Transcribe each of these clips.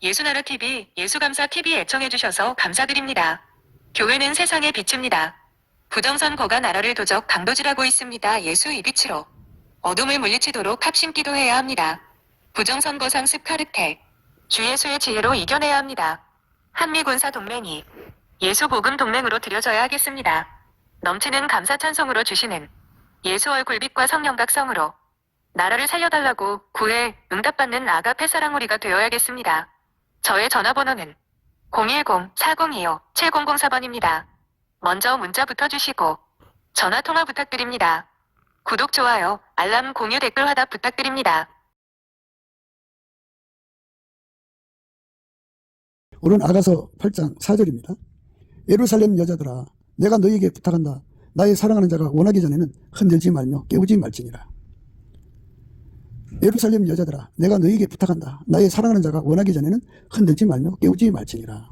예수나라TV, 예수감사TV 애청해주셔서 감사드립니다. 교회는 세상의 빛입니다. 부정선거가 나라를 도적 강도질하고 있습니다. 예수 이빛으로 어둠을 물리치도록 합심기도해야 합니다. 부정선거 상습 카르텔, 주 예수의 지혜로 이겨내야 합니다. 한미군사동맹이 예수복음동맹으로 들여져야 하겠습니다. 넘치는 감사 찬송으로 주시는 예수 얼굴빛과 성령각성으로 나라를 살려달라고 구해 응답받는 아가페 사랑우리가 되어야겠습니다. 저의 전화번호는 010-4025-7004번입니다. 먼저 문자부터 주시고 전화통화 부탁드립니다. 구독, 좋아요, 알람, 공유, 댓글 화답 부탁드립니다. 오늘 아가서 8장 4절입니다. 예루살렘 여자들아, 내가 너희에게 부탁한다. 나의 사랑하는 자가 원하기 전에는 흔들지 말며 깨우지 말지니라. 예루살렘 여자들아, 내가 너희에게 부탁한다. 나의 사랑하는 자가 원하기 전에는 흔들지 말며 깨우지 말지니라.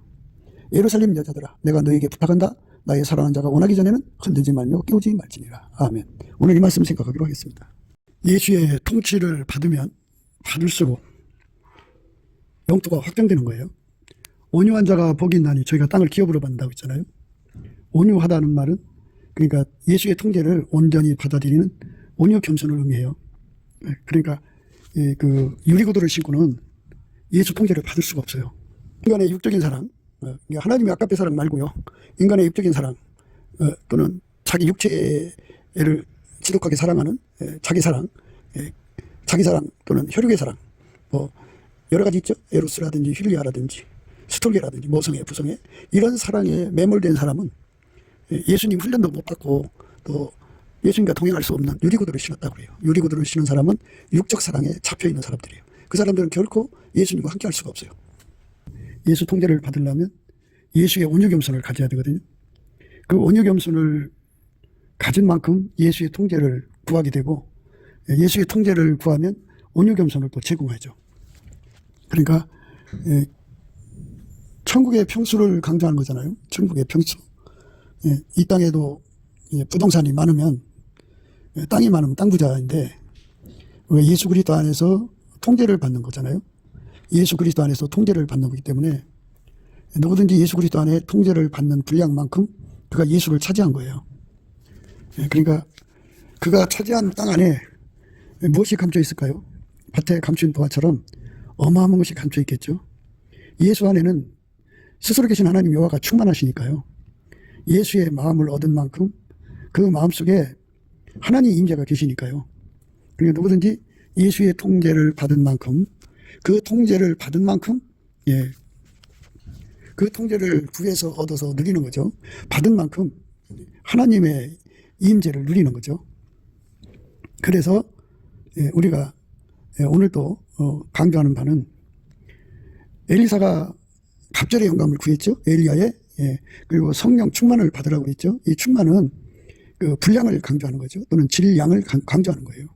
예루살렘 여자들아, 내가 너희에게 부탁한다. 나의 사랑하는 자가 원하기 전에는 흔들지 말며 깨우지 말지니라. 아멘. 오늘 이 말씀 생각하기로 하겠습니다. 예수의 통치를 받으면 받을수록 영토가 확장되는 거예요. 온유한 자가 복이 있나니 저희가 땅을 기업으로 받는다고 했잖아요. 온유하다는 말은 그러니까 예수의 통제를 온전히 받아들이는 온유 겸손을 의미해요. 그러니까 그 유리구두를 신고는 예수 통제를 받을 수가 없어요. 인간의 육적인 사랑, 하나님의 아까페 사랑 말고요. 인간의 육적인 사랑 또는 자기 육체를 지독하게 사랑하는 자기 사랑 또는 혈육의 사랑, 뭐 여러 가지 있죠. 에로스라든지 힐리아라든지 스톨게라든지 모성애, 부성애, 이런 사랑에 매몰된 사람은 예수님 훈련도 못 받고 또 예수님과 동행할 수 없는 유리구두를 신었다고 그래요. 유리구두를 신은 사람은 육적 사랑에 잡혀있는 사람들이에요. 그 사람들은 결코 예수님과 함께 할 수가 없어요. 예수 통제를 받으려면 예수의 온유겸손을 가져야 되거든요. 그 온유겸손을 가진 만큼 예수의 통제를 구하게 되고, 예수의 통제를 구하면 온유겸손을 또 제공하죠. 그러니까 천국의 평수를 강조하는 거잖아요. 천국의 평수. 이 땅에도 부동산이 많으면 땅이 많으면 땅 부자인데 예수 그리스도 안에서 통제를 받는 거잖아요. 예수 그리스도 안에서 통제를 받는 거기 때문에 누구든지 예수 그리스도 안에 통제를 받는 분량만큼 그가 예수를 차지한 거예요. 그러니까 그가 차지한 땅 안에 무엇이 감춰 있을까요? 밭에 감춘 보화처럼 어마어마한 것이 감춰 있겠죠. 예수 안에는 스스로 계신 하나님 여호와가 충만하시니까요. 예수의 마음을 얻은 만큼 그 마음속에 하나님 임재가 계시니까요. 그러니까 누구든지 예수의 통제를 받은 만큼 그 통제를 받은 만큼 그 통제를 구해서 얻어서 누리는 거죠. 받은 만큼 하나님의 임재를 누리는 거죠. 그래서 우리가 오늘도 강조하는 바는 엘리사가 갑절의 영감을 구했죠. 엘리야의 그리고 성령 충만을 받으라고 했죠. 이 충만은 그 분량을 강조하는 거죠. 또는 질량을 강조하는 거예요.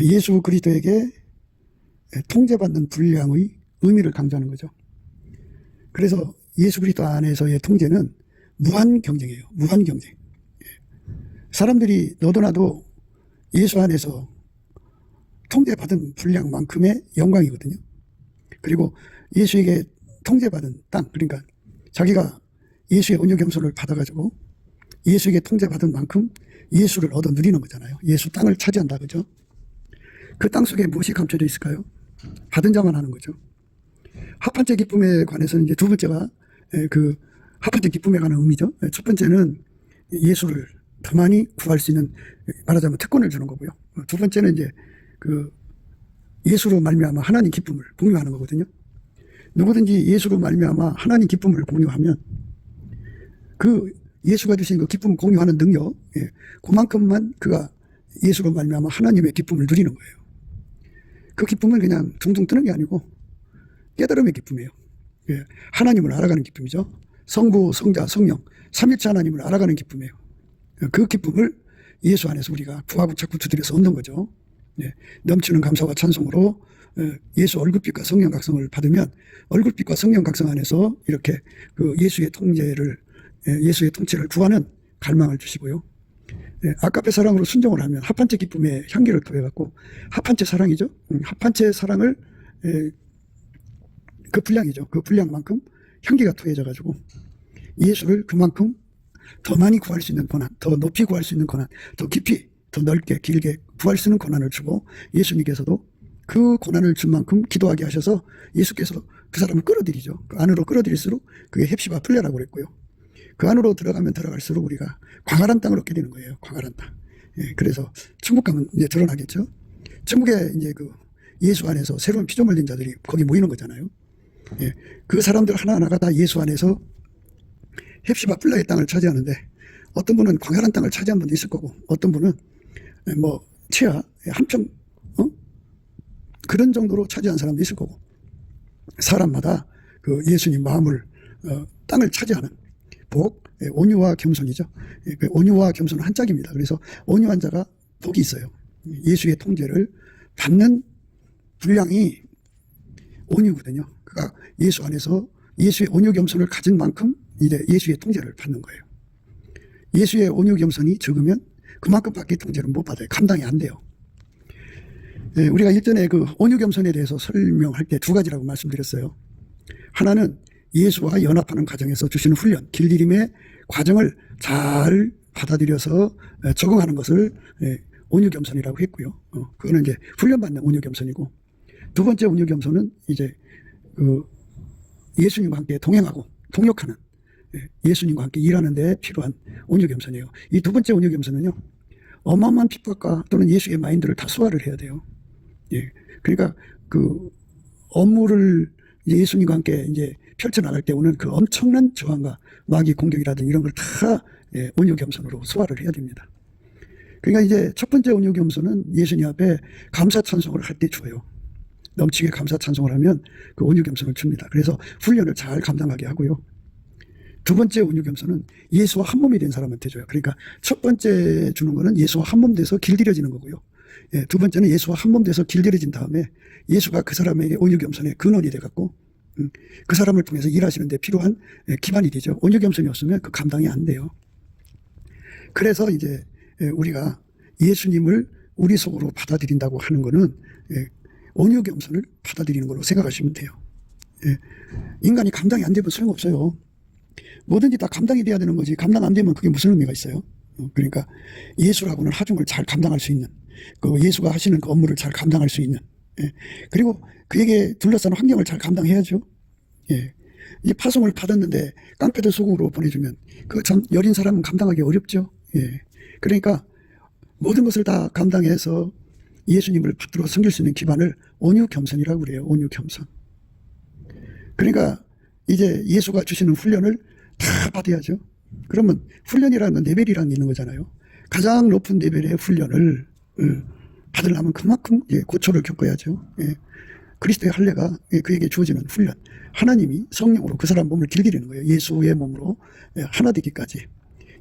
예수 그리스도에게 통제받는 분량의 의미를 강조하는 거죠. 그래서 예수 그리스도 안에서의 통제는 무한 경쟁이에요. 무한 경쟁. 사람들이 너도 나도 예수 안에서 통제받은 분량만큼의 영광이거든요. 그리고 예수에게 통제받은 땅, 그러니까 자기가 예수의 온유겸손을 받아가지고 예수에게 통제받은 만큼 예수를 얻어 누리는 거잖아요. 예수 땅을 차지한다, 그죠? 그 땅 속에 무엇이 감춰져 있을까요? 받은 자만 하는 거죠. 합한째 기쁨에 관해서는 이제 두 번째가 그 합한째 기쁨에 관한 의미죠. 첫 번째는 예수를 더 많이 구할 수 있는, 말하자면 특권을 주는 거고요. 두 번째는 이제 그 예수로 말미암아 하나님 기쁨을 공유하는 거거든요. 누구든지 예수로 말미암아 하나님 기쁨을 공유하면 그 예수가 주신 그 기쁨을 공유하는 능력, 그만큼만 그가 예수로 말미암아 하나님의 기쁨을 누리는 거예요. 그 기쁨은 그냥 둥둥 뜨는 게 아니고 깨달음의 기쁨이에요. 하나님을 알아가는 기쁨이죠. 성부, 성자, 성령, 삼위일체 하나님을 알아가는 기쁨이에요. 그 기쁨을 예수 안에서 우리가 구하고 자꾸 두드려서 얻는 거죠. 넘치는 감사와 찬송으로 예수 얼굴빛과 성령 각성을 받으면 얼굴빛과 성령 각성 안에서 이렇게 그 예수의 통제를, 예수의 통치를 구하는 갈망을 주시고요. 아까페 사랑으로 순종을 하면 합한채 기쁨의 향기를 더해갖고 합한채 사랑이죠. 합한채 사랑을 그 분량이죠. 그 분량만큼 향기가 투해져가지고 예수를 그만큼 더 많이 구할 수 있는 권한, 더 높이 구할 수 있는 권한, 더 깊이, 더 넓게, 길게 구할 수 있는 권한을 주고 예수님께서도 그 권한을 준 만큼 기도하게 하셔서 예수께서 그 사람을 끌어들이죠. 그 안으로 끌어들일수록 그게 헵시바 풀려라고 그랬고요. 그 안으로 들어가면 들어갈수록 우리가 광활한 땅을 얻게 되는 거예요. 광활한 땅. 예, 그래서 천국 가면 이제 드러나겠죠. 천국에 이제 그 예수 안에서 새로운 피조물 흘린 자들이 거기 모이는 거잖아요. 예, 그 사람들 하나하나가 다 예수 안에서 헵시바 풀라의 땅을 차지하는데 어떤 분은 광활한 땅을 차지한 분도 있을 거고 어떤 분은 뭐 치아 한평 그런 정도로 차지한 사람도 있을 거고 사람마다 그 예수님 마음을 땅을 차지하는 복, 온유와 겸손이죠. 그 온유와 겸손은 한짝입니다. 그래서 온유한 자가 복이 있어요. 예수의 통제를 받는 분량이 온유거든요. 그러니까 예수 안에서 예수의 온유 겸손을 가진 만큼 이제 예수의 통제를 받는 거예요. 예수의 온유 겸손이 적으면 그만큼밖에 통제를 못 받아요. 감당이 안 돼요. 우리가 일전에 그 온유 겸손에 대해서 설명할 때 두 가지라고 말씀드렸어요. 하나는 예수와 연합하는 과정에서 주시는 훈련, 길들임의 과정을 잘 받아들여서 적응하는 것을 온유 겸손이라고 했고요. 그거는 이제 훈련받는 온유 겸손이고, 두 번째 온유 겸손은 이제 그 예수님과 함께 동행하고 동역하는, 예수님과 함께 일하는 데 필요한 온유 겸손이에요. 이 두 번째 온유 겸손은요, 어마어마한 핍박과 또는 예수의 마인드를 다 소화를 해야 돼요. 예. 그러니까 그 업무를 예수님과 함께 이제 펼쳐나갈 때 오는 그 엄청난 저항과 마귀 공격이라든지 이런 걸 다 온유 겸손으로 소화를 해야 됩니다. 그러니까 이제 첫 번째 온유 겸손은 예수님 앞에 감사 찬송을 할 때 줘요. 넘치게 감사 찬송을 하면 그 온유 겸손을 줍니다. 그래서 훈련을 잘 감당하게 하고요. 두 번째 온유 겸손은 예수와 한 몸이 된 사람한테 줘요. 그러니까 첫 번째 주는 거는 예수와 한 몸 돼서 길들여지는 거고요. 두 번째는 예수와 한 몸 돼서 길들여진 다음에 예수가 그 사람에게 온유 겸손의 근원이 돼갖고 그 사람을 통해서 일하시는 데 필요한 기반이 되죠. 온유 겸손이 없으면 그 감당이 안 돼요. 그래서 이제 우리가 예수님을 우리 속으로 받아들인다고 하는 거는 온유 겸손을 받아들이는 걸로 생각하시면 돼요. 인간이 감당이 안 되면 소용없어요. 뭐든지 다 감당이 돼야 되는 거지. 감당 안 되면 그게 무슨 의미가 있어요? 그러니까 예수라고는 하중을 잘 감당할 수 있는, 그 예수가 하시는 그 업무를 잘 감당할 수 있는, 그리고 그에게 둘러싼 환경을 잘 감당해야죠. 이 파송을 받았는데 깡패들 속으로 보내주면 그 참 여린 사람은 감당하기 어렵죠. 그러니까 모든 것을 다 감당해서 예수님을 받들어 섬길 수 있는 기반을 온유 겸손이라고 그래요. 온유 겸손. 그러니까 이제 예수가 주시는 훈련을 다 받아야죠. 그러면 훈련이라는 레벨이라는 게 있는 거잖아요. 가장 높은 레벨의 훈련을 받으려면 그만큼 고초를 겪어야죠. 그리스도의 할례가 그에게 주어지는 훈련. 하나님이 성령으로 그 사람 몸을 길들이는 거예요. 예수의 몸으로 하나 되기까지.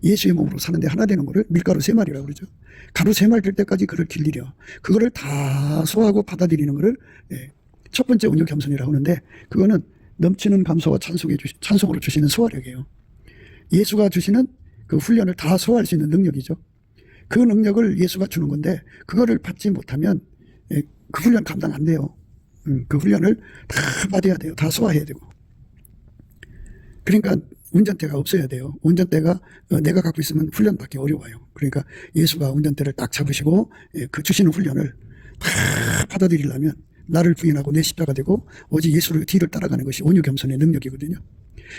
예수의 몸으로 사는데 하나 되는 거를 밀가루 3마리라고 그러죠. 가루 3마리 될 때까지 그를 길들여. 그거를 다 소화하고 받아들이는 거를 첫 번째 온유 겸손이라고 하는데, 그거는 넘치는 감사와 찬송으로 주시는 소화력이에요. 예수가 주시는 그 훈련을 다 소화할 수 있는 능력이죠. 그 능력을 예수가 주는 건데 그거를 받지 못하면 그 훈련 감당 안 돼요. 그 훈련을 다 받아야 돼요. 다 소화해야 되고. 그러니까 운전대가 없어야 돼요. 운전대가 내가 갖고 있으면 훈련받기 어려워요. 그러니까 예수가 운전대를 딱 잡으시고 그 주시는 훈련을 다 받아들이려면 나를 부인하고 내 십자가 되고 오직 예수를 뒤를 따라가는 것이 온유 겸손의 능력이거든요.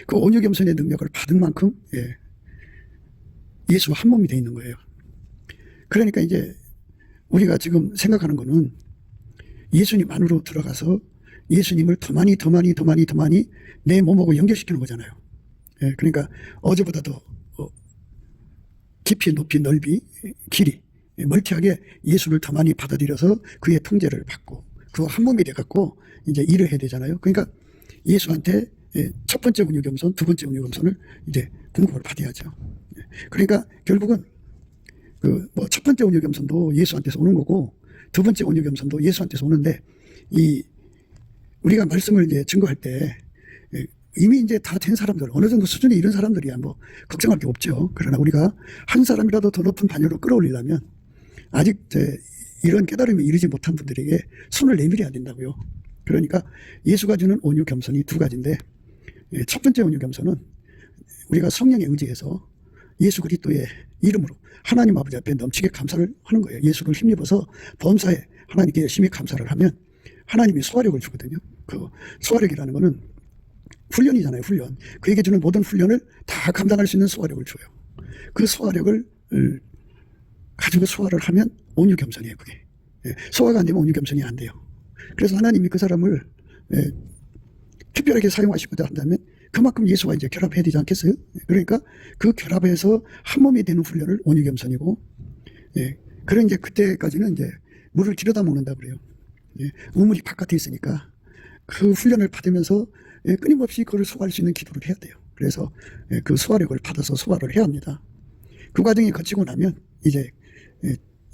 그 온유 겸손의 능력을 받은 만큼 예수와 한 몸이 되어 있는 거예요. 그러니까 이제 우리가 지금 생각하는 거는 예수님 안으로 들어가서 예수님을 더 많이 내 몸하고 연결시키는 거잖아요. 그러니까 어제보다 더 깊이 높이 넓이 길이 멀티하게 예수를 더 많이 받아들여서 그의 통제를 받고 그 한 몸이 돼갖고 이제 일을 해야 되잖아요. 그러니까 예수한테 첫 번째 온유 겸손, 두 번째 온유 겸손을 이제 공급을 받아야죠. 그러니까 결국은 그 뭐 첫 번째 온유 겸손도 예수한테서 오는 거고 두 번째 온유 겸손도 예수한테서 오는데, 이 우리가 말씀을 이제 증거할 때 이미 이제 다 된 사람들, 어느 정도 수준에 이른 사람들이야 뭐 걱정할 게 없죠. 그러나 우리가 한 사람이라도 더 높은 반열로 끌어올리려면 아직 이런 깨달음에 이르지 못한 분들에게 손을 내밀어야 된다고요. 그러니까 예수가 주는 온유 겸손이 두 가지인데, 첫 번째 온유 겸손은 우리가 성령에 의지해서 예수 그리스도의 이름으로 하나님 아버지 앞에 넘치게 감사를 하는 거예요. 예수를 힘입어서 범사에 하나님께 열심히 감사를 하면 하나님이 소화력을 주거든요. 그 소화력이라는 거는 훈련이잖아요. 훈련. 그에게 주는 모든 훈련을 다 감당할 수 있는 소화력을 줘요. 그 소화력을 가지고 소화를 하면 온유 겸손이에요. 그게. 소화가 안 되면 온유 겸손이 안 돼요. 그래서 하나님이 그 사람을 특별하게 사용하시고자 한다면 그만큼 예수와 이제 결합해야 되지 않겠어요? 그러니까 그 결합해서 한 몸이 되는 훈련을 온유 겸손이고, 그런 이제 그때까지는 이제 물을 들여다 먹는다 그래요. 우물이 바깥에 있으니까 그 훈련을 받으면서 끊임없이 그걸 소화할 수 있는 기도를 해야 돼요. 그래서 그 소화력을 받아서 소화를 해야 합니다. 그 과정이 거치고 나면 이제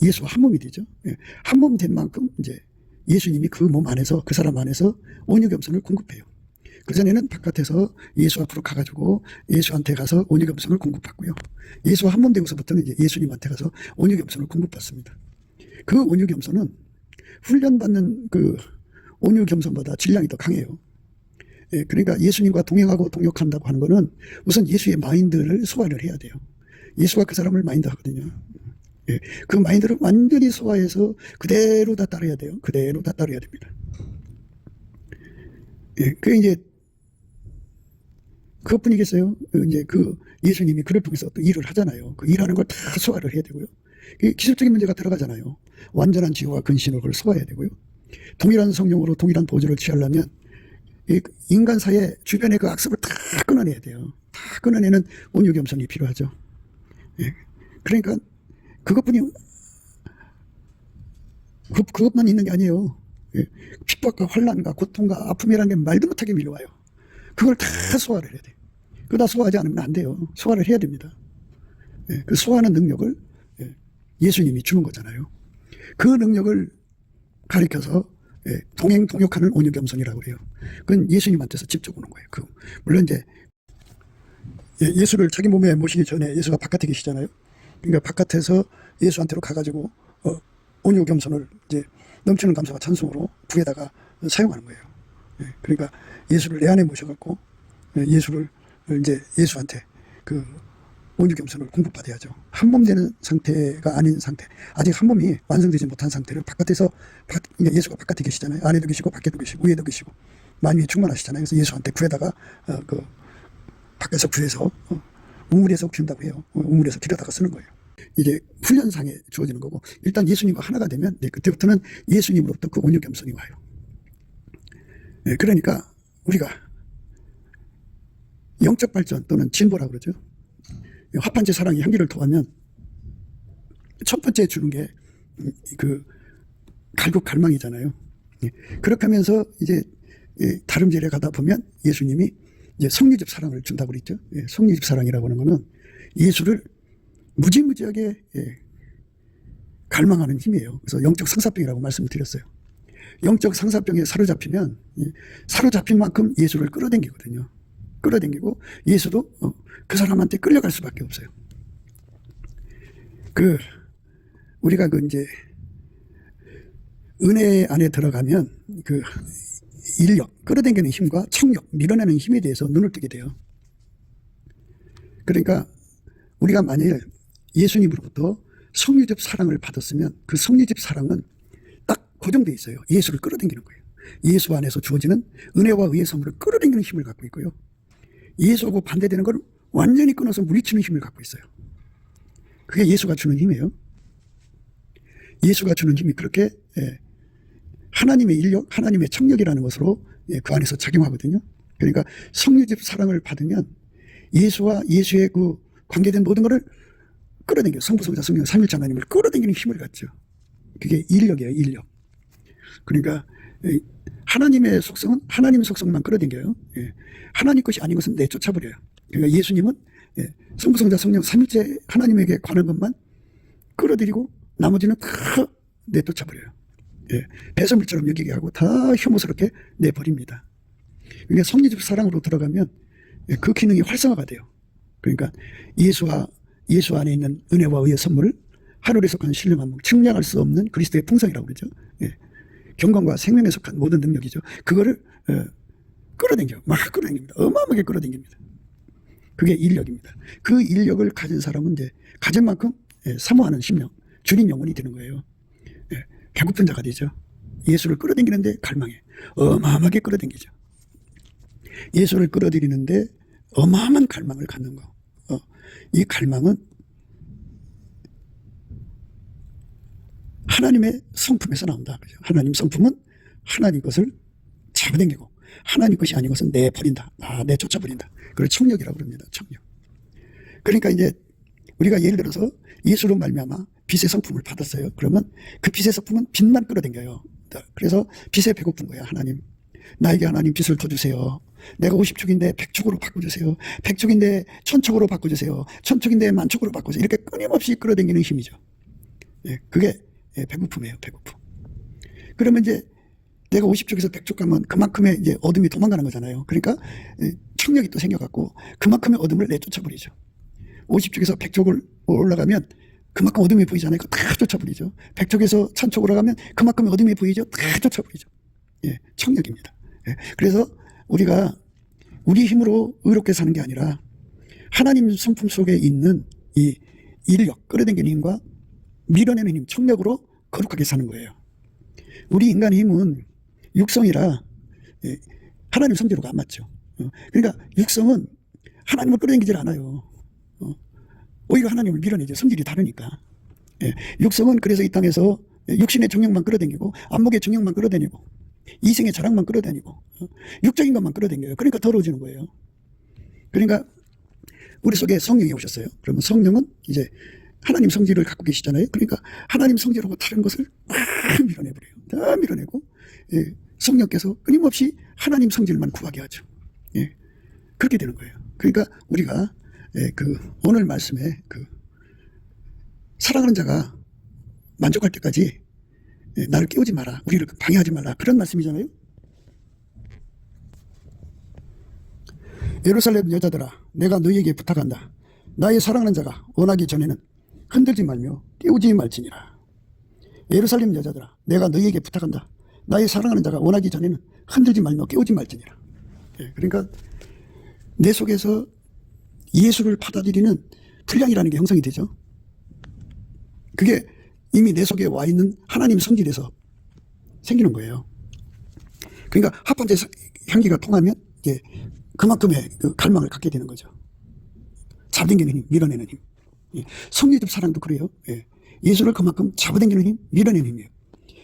예수와 한 몸이 되죠. 한 몸 된 만큼 이제 예수님이 그 몸 안에서, 그 사람 안에서 온유 겸손을 공급해요. 그전에는 바깥에서 예수 앞으로 가가지고 예수한테 가서 온유 겸손을 공급받고요. 예수와 한 몸 되고서부터는 이제 예수님한테 가서 온유 겸손을 공급받습니다. 그 온유 겸손은 훈련받는 그 온유 겸손보다 질량이 더 강해요. 그러니까 예수님과 동행하고 동역한다고 하는 거는 우선 예수의 마인드를 소화를 해야 돼요. 예수가 그 사람을 마인드 하거든요. 그 마인드를 완전히 소화해서 그대로 다 따라야 돼요. 그대로 다 따라야 됩니다. 그게 이제 그것뿐이겠어요. 이제 그 예수님이 그를 통해서 또 일을 하잖아요. 그 일하는 걸 다 소화를 해야 되고요. 기술적인 문제가 들어가잖아요. 완전한 지혜와 근신을 그걸 소화해야 되고요. 동일한 성령으로 동일한 보조를 취하려면 인간사의 주변의 그 악습을 다 끊어내야 돼요. 다 끊어내는 온유 겸손이 필요하죠. 그러니까 그것만 있는 게 아니에요. 핍박과 환난과 고통과 아픔이라는 게 말도 못하게 밀려와요. 그걸 다 소화를 해야 돼요. 그거 다 소화하지 않으면 안 돼요. 소화를 해야 됩니다. 그 소화하는 능력을 예수님이 주는 거잖아요. 그 능력을 가리켜서 동행동역하는 온유 겸손이라고 그래요. 그건 예수님한테서 직접 오는 거예요. 물론 이제 예수를 자기 몸에 모시기 전에 예수가 바깥에 계시잖아요. 그러니까 바깥에서 예수한테로 가가지고 온유 겸손을 이제 넘치는 감사와 찬송으로 부에다가 사용하는 거예요. 그러니까 예수를 내 안에 모셔갖고 예수를 이제 예수한테 그 온유 겸손을 공급받아야죠. 한 몸 되는 상태가 아닌 상태, 아직 한 몸이 완성되지 못한 상태를 바깥에서 예수가 바깥에 계시잖아요. 안에도 계시고 밖에도 계시고 위에도 계시고 만유에 충만하시잖아요. 그래서 예수한테 구에다가 그 밖에서 구해서 우물에서 키운다고 해요. 우물에서 길에다가 쓰는 거예요. 이제 훈련상에 주어지는 거고, 일단 예수님과 하나가 되면 그때부터는 예수님으로부터 그 온유 겸손이 와요. 그러니까 우리가 영적 발전 또는 진보라고 그러죠. 합한제 사랑이 향기를 더하면 첫 번째 주는 게 그 갈국 갈망이잖아요. 그렇게 하면서 이제 다름질에 가다 보면 예수님이 이제 성리집 사랑을 준다고 그랬죠. 성리집 사랑이라고 하는 거는 예수를 무지무지하게 갈망하는 힘이에요. 그래서 영적 상사병이라고 말씀을 드렸어요. 영적 상사병에 사로잡히면 사로잡힌 만큼 예수를 끌어당기거든요. 끌어당기고 예수도 그 사람한테 끌려갈 수밖에 없어요. 우리가 이제 은혜 안에 들어가면 그 인력, 끌어당기는 힘과 청력, 밀어내는 힘에 대해서 눈을 뜨게 돼요. 그러니까 우리가 만일 예수님으로부터 성리집 사랑을 받았으면 그 성리집 사랑은 딱 고정되어 있어요. 예수를 끌어당기는 거예요. 예수 안에서 주어지는 은혜와 의의 선물을 끌어당기는 힘을 갖고 있고요. 예수하고 반대되는 걸 완전히 끊어서 물리치는 힘을 갖고 있어요. 그게 예수가 주는 힘이에요. 예수가 주는 힘이 그렇게 하나님의 인력, 하나님의 청력이라는 것으로 그 안에서 작용하거든요. 그러니까 성리집 사랑을 받으면 예수와 예수의 그 관계된 모든 것을 끌어당겨, 성부, 성자, 성령, 삼일체 하나님을 끌어당기는 힘을 갖죠. 그게 인력이에요, 인력. 그러니까 하나님의 속성은 하나님의 속성만 끌어당겨요. 하나님 것이 아닌 것은 내쫓아버려요. 그러니까 예수님은 성부, 성자, 성령, 삼일체 하나님에게 관한 것만 끌어들이고 나머지는 다 내쫓아버려요. 배설물처럼 여기게 하고 다 혐오스럽게 내버립니다. 그러니까 성리집 사랑으로 들어가면 그 기능이 활성화가 돼요. 그러니까 예수 안에 있는 은혜와 의의 선물을 하늘에 속한 신령한 측량할 수 없는 그리스도의 풍성이라고 그러죠. 경건과 생명에 속한 모든 능력이죠. 그거를 막 끌어당깁니다. 어마어마하게 끌어당깁니다. 그게 인력입니다. 그 인력을 가진 사람은 이제 가진 만큼 사모하는 심령, 주린 영혼이 되는 거예요. 배고픈 자가 되죠. 예수를 끌어당기는데 갈망해. 어마어마하게 끌어당기죠. 예수를 끌어들이는데 어마어마한 갈망을 갖는 거. 이 갈망은 하나님의 성품에서 나온다. 하나님 성품은 하나님 것을 잡아당기고 하나님 것이 아닌 것은 내버린다. 내쫓아버린다. 그걸 청력이라고 그럽니다. 청력. 그러니까 이제 우리가 예를 들어서 예수로 말미암아 빛의 성품을 받았어요. 그러면 그 빛의 성품은 빛만 끌어당겨요. 그래서 빛에 배고픈 거야. 하나님, 나에게 하나님 빛을 더 주세요. 내가 50촉인데 100촉으로 바꿔주세요. 100촉인데 1000촉으로 바꿔주세요. 1000촉인데 10,000촉으로 바꿔주세요. 이렇게 끊임없이 끌어당기는 힘이죠. 그게 배고픔이에요. 배고픔. 그러면 이제 내가 50촉에서 100촉 가면 그만큼의 이제 어둠이 도망가는 거잖아요. 그러니까 청력이 또 생겨갖고 그만큼의 어둠을 내쫓아버리죠. 50촉에서 100촉을 올라가면 그만큼 어둠이 보이잖아요. 그거 다 쫓아버리죠. 100촉에서 1000촉으로 가면 그만큼의 어둠이 보이죠. 다 쫓아버리죠. 청력입니다. 그래서 우리가 우리 힘으로 의롭게 사는 게 아니라 하나님 성품 속에 있는 이 인력, 끌어당기는 힘과 밀어내는 힘, 청력으로 거룩하게 사는 거예요. 우리 인간의 힘은 육성이라 하나님 성제로가 안 맞죠. 그러니까 육성은 하나님을 끌어당기질 않아요. 오히려 하나님을 밀어내죠. 성질이 다르니까. 육성은 그래서 이 땅에서 육신의 정욕만 끌어당기고 안목의 정욕만 끌어당기고 이생의 자랑만 끌어다니고 육적인 것만 끌어당겨요. 그러니까 더러워지는 거예요. 그러니까 우리 속에 성령이 오셨어요. 그러면 성령은 이제 하나님 성질을 갖고 계시잖아요. 그러니까 하나님 성질하고 다른 것을 다 밀어내버려요. 다 밀어내고 성령께서 끊임없이 하나님 성질만 구하게 하죠. 그렇게 되는 거예요. 그러니까 우리가 그 오늘 말씀에 그 사랑하는 자가 만족할 때까지 나를 깨우지 마라. 우리를 방해하지 말라. 그런 말씀이잖아요. 예루살렘 여자들아, 내가 너희에게 부탁한다. 나의 사랑하는 자가 원하기 전에는 흔들지 말며 깨우지 말지니라. 예루살렘 여자들아, 내가 너희에게 부탁한다. 나의 사랑하는 자가 원하기 전에는 흔들지 말며 깨우지 말지니라. 그러니까 내 속에서 예수를 받아들이는 분량이라는 게 형성이 되죠. 그게 이미 내 속에 와 있는 하나님 성질에서 생기는 거예요. 그러니까 합판제 향기가 통하면 이제 그만큼의 그 갈망을 갖게 되는 거죠. 잡아당기는 힘, 밀어내는 힘. 성리집 사랑도 그래요. 예수를 그만큼 잡아당기는 힘, 밀어내는 힘이에요.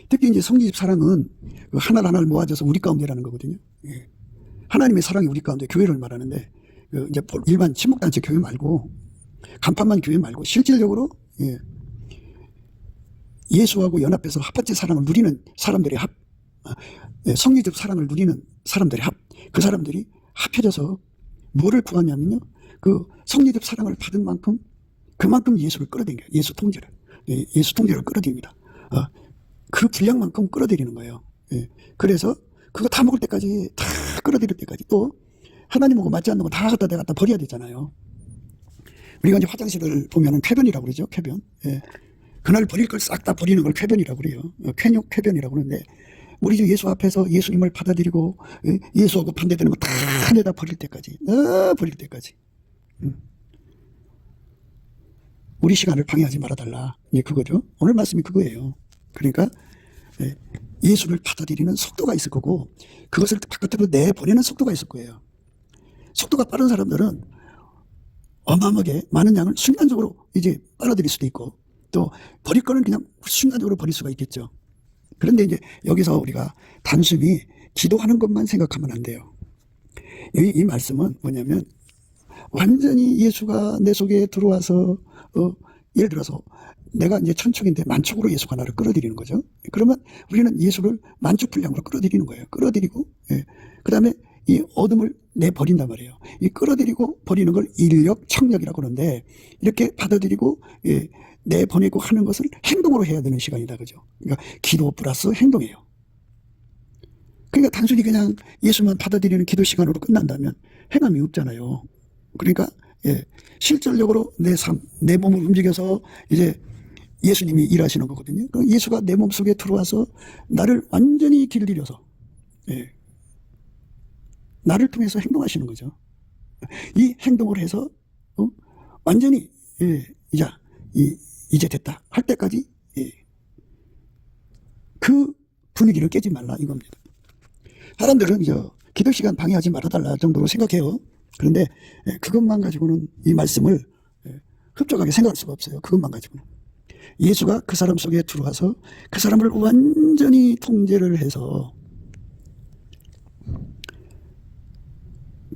특히 이제 성리집 사랑은 하나를 모아져서 우리 가운데라는 거거든요. 하나님의 사랑이 우리 가운데 교회를 말하는데 이제 일반 친목단체 교회 말고 간판만 교회 말고 실질적으로 예수하고 연합해서 합판제 사랑을 누리는 사람들의 성리적 사랑을 누리는 사람들의 그 사람들이 합해져서 뭐를 구하냐면요. 그 성리적 사랑을 받은 만큼 그만큼 예수를 끌어당겨요. 예수 통제를 끌어들입니다. 그 분량만큼 끌어들이는 거예요. 그래서 그거 다 먹을 때까지 다 끌어들일 때까지 또 하나님하고 맞지 않는 거 다 갖다 내가 버려야 되잖아요. 우리가 이제 화장실을 보면은 쾌변이라고 그러죠. 쾌변. 그날 버릴 걸 싹 다 버리는 걸 쾌변이라고 그래요. 쾌욕 쾌변이라고 그러는데 우리 주 예수 앞에서 예수님을 받아들이고 예수하고 반대되는 거 다 내다 버릴 때까지 버릴 때까지 우리 시간을 방해하지 말아달라. 그거죠. 오늘 말씀이 그거예요. 그러니까 예수를 받아들이는 속도가 있을 거고 그것을 바깥으로 내보내는 속도가 있을 거예요. 속도가 빠른 사람들은 어마어마하게 많은 양을 순간적으로 이제 빨아들일 수도 있고 또 버릴 거는 그냥 순간적으로 버릴 수가 있겠죠. 그런데 이제 여기서 우리가 단순히 기도하는 것만 생각하면 안 돼요. 이 말씀은 뭐냐면 완전히 예수가 내 속에 들어와서 예를 들어서 내가 이제 1000촉인데 10,000촉으로 예수가 나를 끌어들이는 거죠. 그러면 우리는 예수를 만축 분량으로 끌어들이는 거예요. 끌어들이고 그 다음에 이 어둠을 내버린단 말이에요. 이 끌어들이고 버리는 걸 인력, 청력이라고 그러는데 이렇게 받아들이고 내보내고 하는 것을 행동으로 해야 되는 시간이다. 그죠? 그러니까 기도 플러스 행동이에요. 그러니까 단순히 그냥 예수만 받아들이는 기도 시간으로 끝난다면 행함이 없잖아요. 그러니까 실질적으로 내 삶, 내 몸을 움직여서 이제 예수님이 일하시는 거거든요. 그럼 예수가 내 몸속에 들어와서 나를 완전히 길들여서 예, 나를 통해서 행동하시는 거죠. 이 행동을 해서 완전히 예, 이제 됐다 할 때까지 예, 그 분위기를 깨지 말라 이겁니다. 사람들은 기도 시간 방해하지 말아달라 정도로 생각해요. 그런데 그것만 가지고는 이 말씀을 흡족하게 생각할 수가 없어요. 그것만 가지고는. 예수가 그 사람 속에 들어와서 그 사람을 완전히 통제를 해서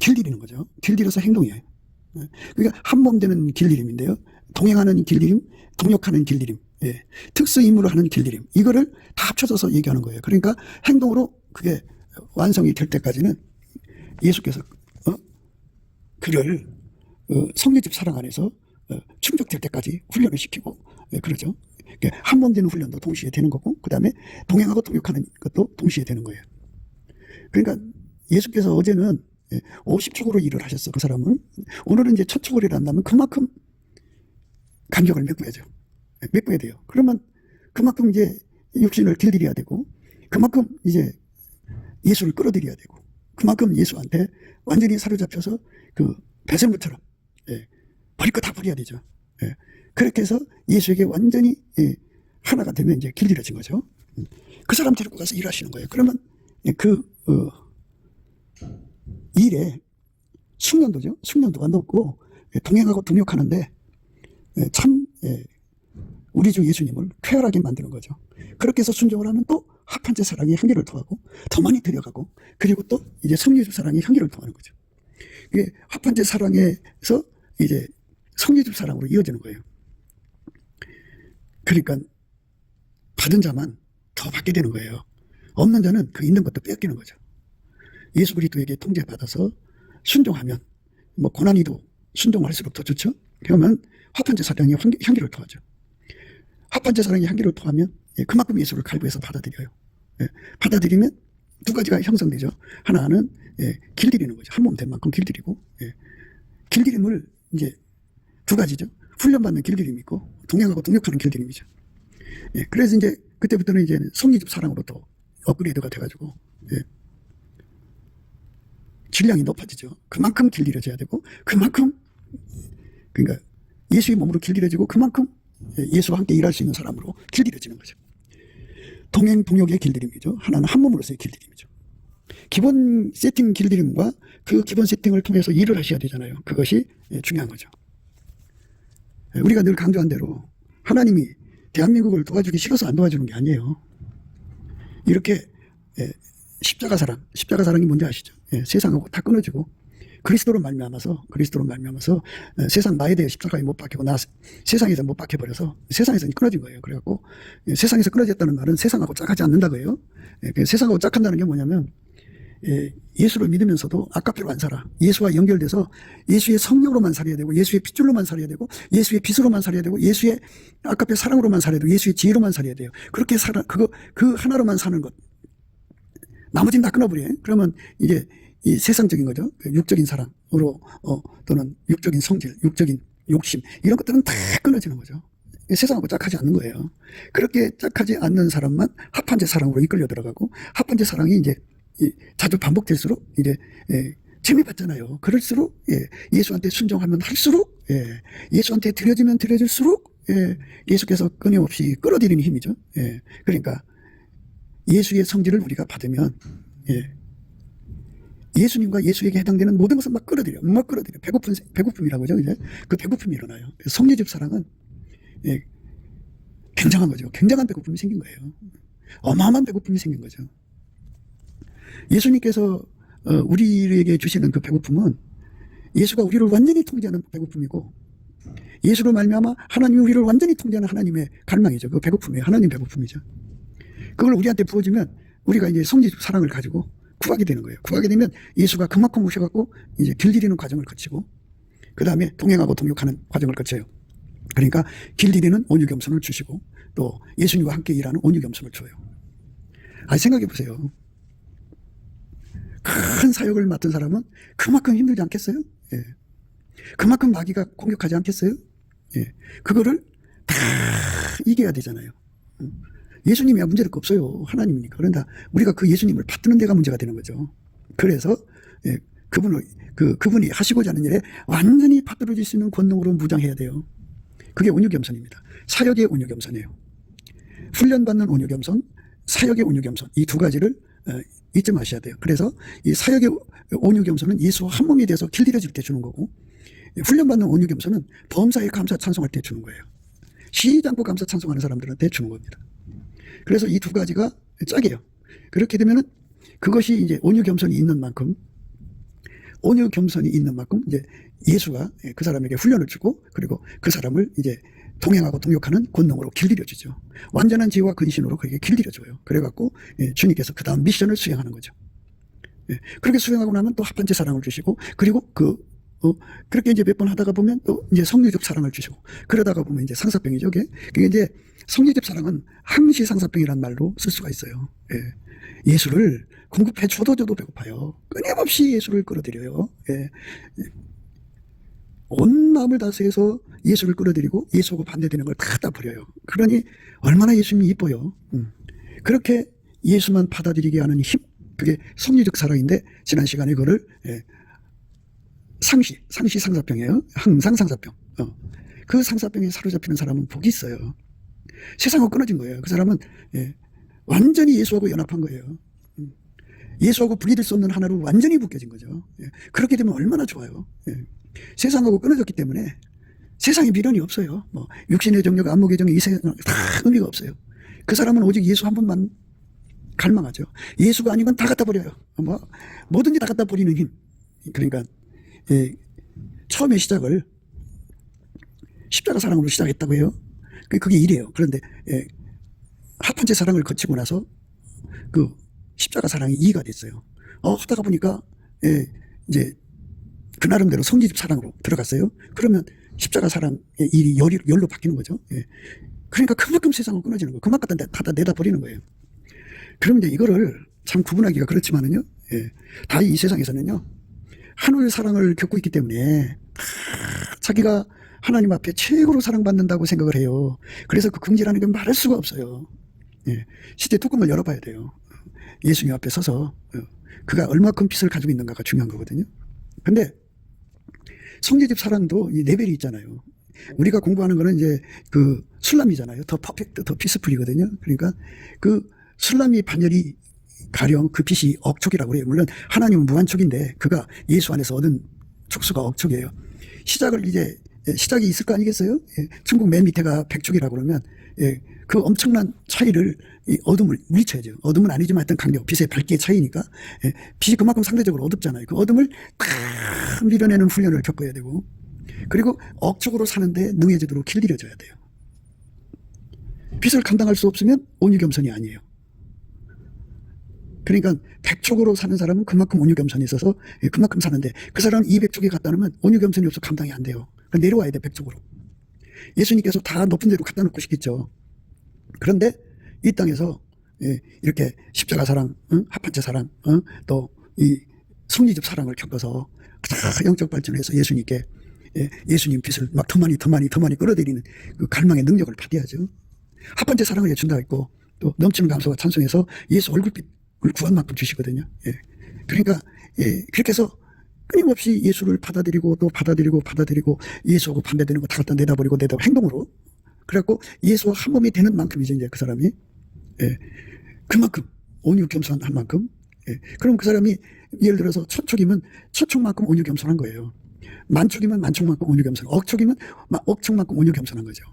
길들이는 거죠. 길들여서 행동이에요. 그러니까 한 몸 되는 길들임인데요. 동행하는 길들임, 동역하는 길들임, 예. 특수 임무를 하는 길들임. 이거를 다 합쳐져서 얘기하는 거예요. 그러니까 행동으로 그게 완성이 될 때까지는 예수께서 그를 성례집 사랑 안에서 충족될 때까지 훈련을 시키고 그러죠. 한 몸 되는 훈련도 동시에 되는 거고 그 다음에 동행하고 동역하는 것도 동시에 되는 거예요. 그러니까 예수께서 어제는 50촉으로 일을 하셨어. 그 사람은. 오늘은 이제 첫 촉을 일한다면 그만큼 간격을 메꿔야죠. 메꿔야 돼요. 그러면 그만큼 이제 육신을 길들여야 되고 그만큼 이제 예수를 끌어들여야 되고 그만큼 예수한테 완전히 사로잡혀서 그 배설물처럼 버릴 거 다 버려야 되죠. 그렇게 해서 예수에게 완전히 하나가 되면 이제 길들여진 거죠. 그 사람 데리고 가서 일하시는 거예요. 그러면 그 일에 숙련도죠. 숙련도가 높고 동행하고 동역하는데 참 우리 주 예수님을 쾌활하게 만드는 거죠. 그렇게 해서 순종을 하면 또 합한제 사랑이 향기를 토하고 더 많이 들여가고 그리고 또 이제 성리주 사랑이 향기를 토하는 거죠. 이게 합한제 사랑에서 이제 성리주 사랑으로 이어지는 거예요. 그러니까 받은 자만 더 받게 되는 거예요. 없는 자는 그 있는 것도 뺏기는 거죠. 예수 그리스도에게 통제받아서 순종하면 뭐 고난이도 순종할수록 더 좋죠. 그러면 합한제 사랑이 향기를 토하죠. 합한제 사랑이 향기를 토하면 그만큼 예수를 갈구해서 받아들여요. 받아들이면 두 가지가 형성되죠. 하나는 길들이는 거죠. 한 몸 된 만큼 길들이고 길들임을 이제 두 가지죠. 훈련받는 길들임이 있고 동행하고 동역하는 길들임이죠. 그래서 이제 그때부터는 이제 성리집 사랑으로 또 업그레이드가 돼가지고 질량이 높아지죠. 그만큼 길들여져야 되고 그만큼 그러니까 예수의 몸으로 길들여지고 그만큼 예수와 함께 일할 수 있는 사람으로 길들여지는 거죠. 동행 동역의 길들임이죠. 하나는 한 몸으로서의 길들임이죠. 기본 세팅 길들임과 그 기본 세팅을 통해서 일을 하셔야 되잖아요. 그것이 중요한 거죠. 우리가 늘 강조한 대로 하나님이 대한민국을 도와주기 싫어서 안 도와주는 게 아니에요. 이렇게 십자가 사랑이 뭔지 아시죠? 세상하고 다 끊어지고 그리스도로 말미암아서 세상 나에 대해 십자가에 못 박히고 나 세상에서 못 박혀버려서 세상에서 끊어진 거예요. 그래갖고 세상에서 끊어졌다는 말은 세상하고 짝하지 않는다고요. 세상하고 짝한다는 게 뭐냐면 예수를 믿으면서도 아까피로 안 살아. 예수와 연결돼서 예수의 성령으로만 살아야 되고 예수의 핏줄로만 살아야 되고 예수의 빛으로만 살아야 되고 예수의 아까피 사랑으로만 살아야 되고 예수의 지혜로만 살아야 돼요. 그렇게 그 하나로만 사는 것. 나머지는 다 끊어버려요. 그러면 이제 이 세상적인 거죠. 육적인 사랑으로 또는 육적인 성질, 육적인 욕심 이런 것들은 다 끊어지는 거죠. 세상하고 짝하지 않는 거예요. 그렇게 짝하지 않는 사람만 합한제 사랑으로 이끌려 들어가고 합한제 사랑이 이제 자주 반복될수록 이제 재미받잖아요. 그럴수록 예수한테 순종하면 할수록 예수한테 드려지면 드려질수록 예수께서 끊임없이 끌어들이는 힘이죠. 그러니까 예수의 성질을 우리가 받으면 예수님과 예수에게 해당되는 모든 것을 막 끌어들여. 배고픔이라고 하죠. 이제 그 배고픔이 일어나요. 성례집 사랑은 굉장한 거죠. 굉장한 배고픔이 생긴 거예요. 어마어마한 배고픔이 생긴 거죠. 예수님께서 우리에게 주시는 그 배고픔은 예수가 우리를 완전히 통제하는 배고픔이고 예수로 말미암아 하나님이 우리를 완전히 통제하는 하나님의 갈망이죠. 그 배고픔이 하나님 배고픔이죠. 그걸 우리한테 부어주면 우리가 이제 성례집 사랑을 가지고 구하게 되는 거예요. 구하게 되면 예수가 그만큼 오셔갖고 이제 길들이는 과정을 거치고 그 다음에 동행하고 동역하는 과정을 거쳐요. 그러니까 길들이는 온유겸손을 주시고 또 예수님과 함께 일하는 온유겸손을 줘요. 생각해 보세요. 큰 사역을 맡은 사람은 그만큼 힘들지 않겠어요? 그만큼 마귀가 공격하지 않겠어요? 그거를 다 이겨야 되잖아요. 예수님이야 문제될 거 없어요. 하나님이니까. 그런데 우리가 그 예수님을 받드는 데가 문제가 되는 거죠. 그래서 그분이 하시고자 하는 일에 완전히 받들어질 수 있는 권능으로 무장해야 돼요. 그게 온유겸손입니다. 사역의 온유겸손이에요. 훈련받는 온유겸손, 사역의 온유겸손, 이 두 가지를 잊지 마셔야 돼요. 그래서 이 사역의 온유겸손은 예수와 한 몸이 돼서 길들여질 때 주는 거고, 훈련받는 온유겸손은 범사에 감사 찬송할 때 주는 거예요. 쉬지 않고 감사 찬송하는 사람들한테 주는 겁니다. 그래서 이 두 가지가 짝이에요. 그렇게 되면은 그것이 이제 온유겸손이 있는 만큼 이제 예수가 그 사람에게 훈련을 주고, 그리고 그 사람을 이제 동행하고 동역하는 권능으로 길들여주죠. 완전한 지혜와 근신으로 그에게 길들여줘요. 그래갖고 주님께서 그 다음 미션을 수행하는 거죠. 그렇게 수행하고 나면 또 합한제 사랑을 주시고, 그리고 그렇게 이제 몇 번 하다가 보면 또 이제 성리적 사랑을 주시고, 그러다가 보면 이제 상사병이죠. 그게 이제 성리적 사랑은 항시 상사병이란 말로 쓸 수가 있어요. 예수를 공급해 줘도 배고파요. 끊임없이 예수를 끌어들여요. 온 마음을 다해서 예수를 끌어들이고 예수하고 반대되는 걸 다 갖다 버려요. 그러니 얼마나 예수님이 이뻐요. 그렇게 예수만 받아들이게 하는 힘, 그게 성리적 사랑인데, 지난 시간에 그거를 상시 상사병이에요. 항상 상사병. 그 상사병에 사로잡히는 사람은 복이 있어요. 세상하고 끊어진 거예요. 그 사람은 완전히 예수하고 연합한 거예요. 예수하고 분리될 수 없는 하나로 완전히 묶여진 거죠. 그렇게 되면 얼마나 좋아요. 세상하고 끊어졌기 때문에 세상에 미련이 없어요. 뭐 육신의 정욕, 안목의 정욕, 이 세상 다 의미가 없어요. 그 사람은 오직 예수 한 분만 갈망하죠. 예수가 아니면 다 갖다 버려요. 뭐든지 다 갖다 버리는 힘. 그러니까 처음에 시작을 십자가 사랑으로 시작했다고 해요. 그게 일이에요. 그런데 합한제 사랑을 거치고 나서 그 십자가 사랑이 2가 됐어요. 하다가 보니까 이제 그 나름대로 성지집 사랑으로 들어갔어요. 그러면 십자가 사랑의 일이 열로 바뀌는 거죠. 그러니까 그만큼 세상을 끊어지는 거예요. 그만큼 다 내다 버리는 거예요. 그럼 이제 이거를 참 구분하기가 그렇지만은요, 다 이 세상에서는요, 하늘 사랑을 겪고 있기 때문에 자기가 하나님 앞에 최고로 사랑받는다고 생각을 해요. 그래서 그 긍지라는 게 말할 수가 없어요. 실제 뚜껑을 열어봐야 돼요. 예수님 앞에 서서 그가 얼마큼 빛을 가지고 있는가가 중요한 거거든요. 근데 성지집 사랑도 이 레벨이 있잖아요. 우리가 공부하는 거는 이제 그 술람이잖아요. 더 퍼펙트, 더 피스풀이거든요. 그러니까 그 술람이 반열이 가령 그 빛이 억촉이라고 그래요. 물론 하나님은 무한촉인데 그가 예수 안에서 얻은 촉수가 억촉이에요. 시작이 있을 거 아니겠어요? 천국 맨 밑에가 백촉이라고 그러면 그 엄청난 차이를 이 어둠을 물리쳐야죠. 어둠은 아니지만 하여튼 강력, 빛의 밝기의 차이니까 빛이 그만큼 상대적으로 어둡잖아요. 그 어둠을 딱 밀어내는 훈련을 겪어야 되고, 그리고 억촉으로 사는데 능해지도록 길들여줘야 돼요. 빛을 감당할 수 없으면 온유겸손이 아니에요. 그러니까 100촉으로 사는 사람은 그만큼 온유겸손이 있어서 그만큼 사는데, 그 사람은 200촉에 갖다 놓으면 온유겸손이 없어 감당이 안 돼요. 내려와야 돼, 100촉으로. 예수님께서 다 높은 데로 갖다 놓고 싶겠죠. 그런데 이 땅에서 이렇게 십자가 사랑, 합한제 사랑, 또 이 성리적 사랑을 겪어서 영적 발전을 해서 예수님께 예수님 빛을 막 더 많이 끌어들이는 그 갈망의 능력을 받아야죠. 합한제 사랑을 준다 했고, 또 넘치는 감사와 찬송해서 예수 얼굴빛을 구한 만큼 주시거든요. 그러니까 그렇게 해서 끊임없이 예수를 받아들이고 또 받아들이고 예수하고 반대되는 거 다 갖다 내다버리고 행동으로, 그래갖고 예수와 한 몸이 되는 만큼이죠. 이제 그 사람이 그만큼 온유겸손한 만큼, 그럼 그 사람이 예를 들어서 1000촉이면 1000촉만큼 온유겸손한 거예요. 만촉이면 만촉만큼 온유겸손, 억촉이면 억촉만큼 온유겸손한 거죠.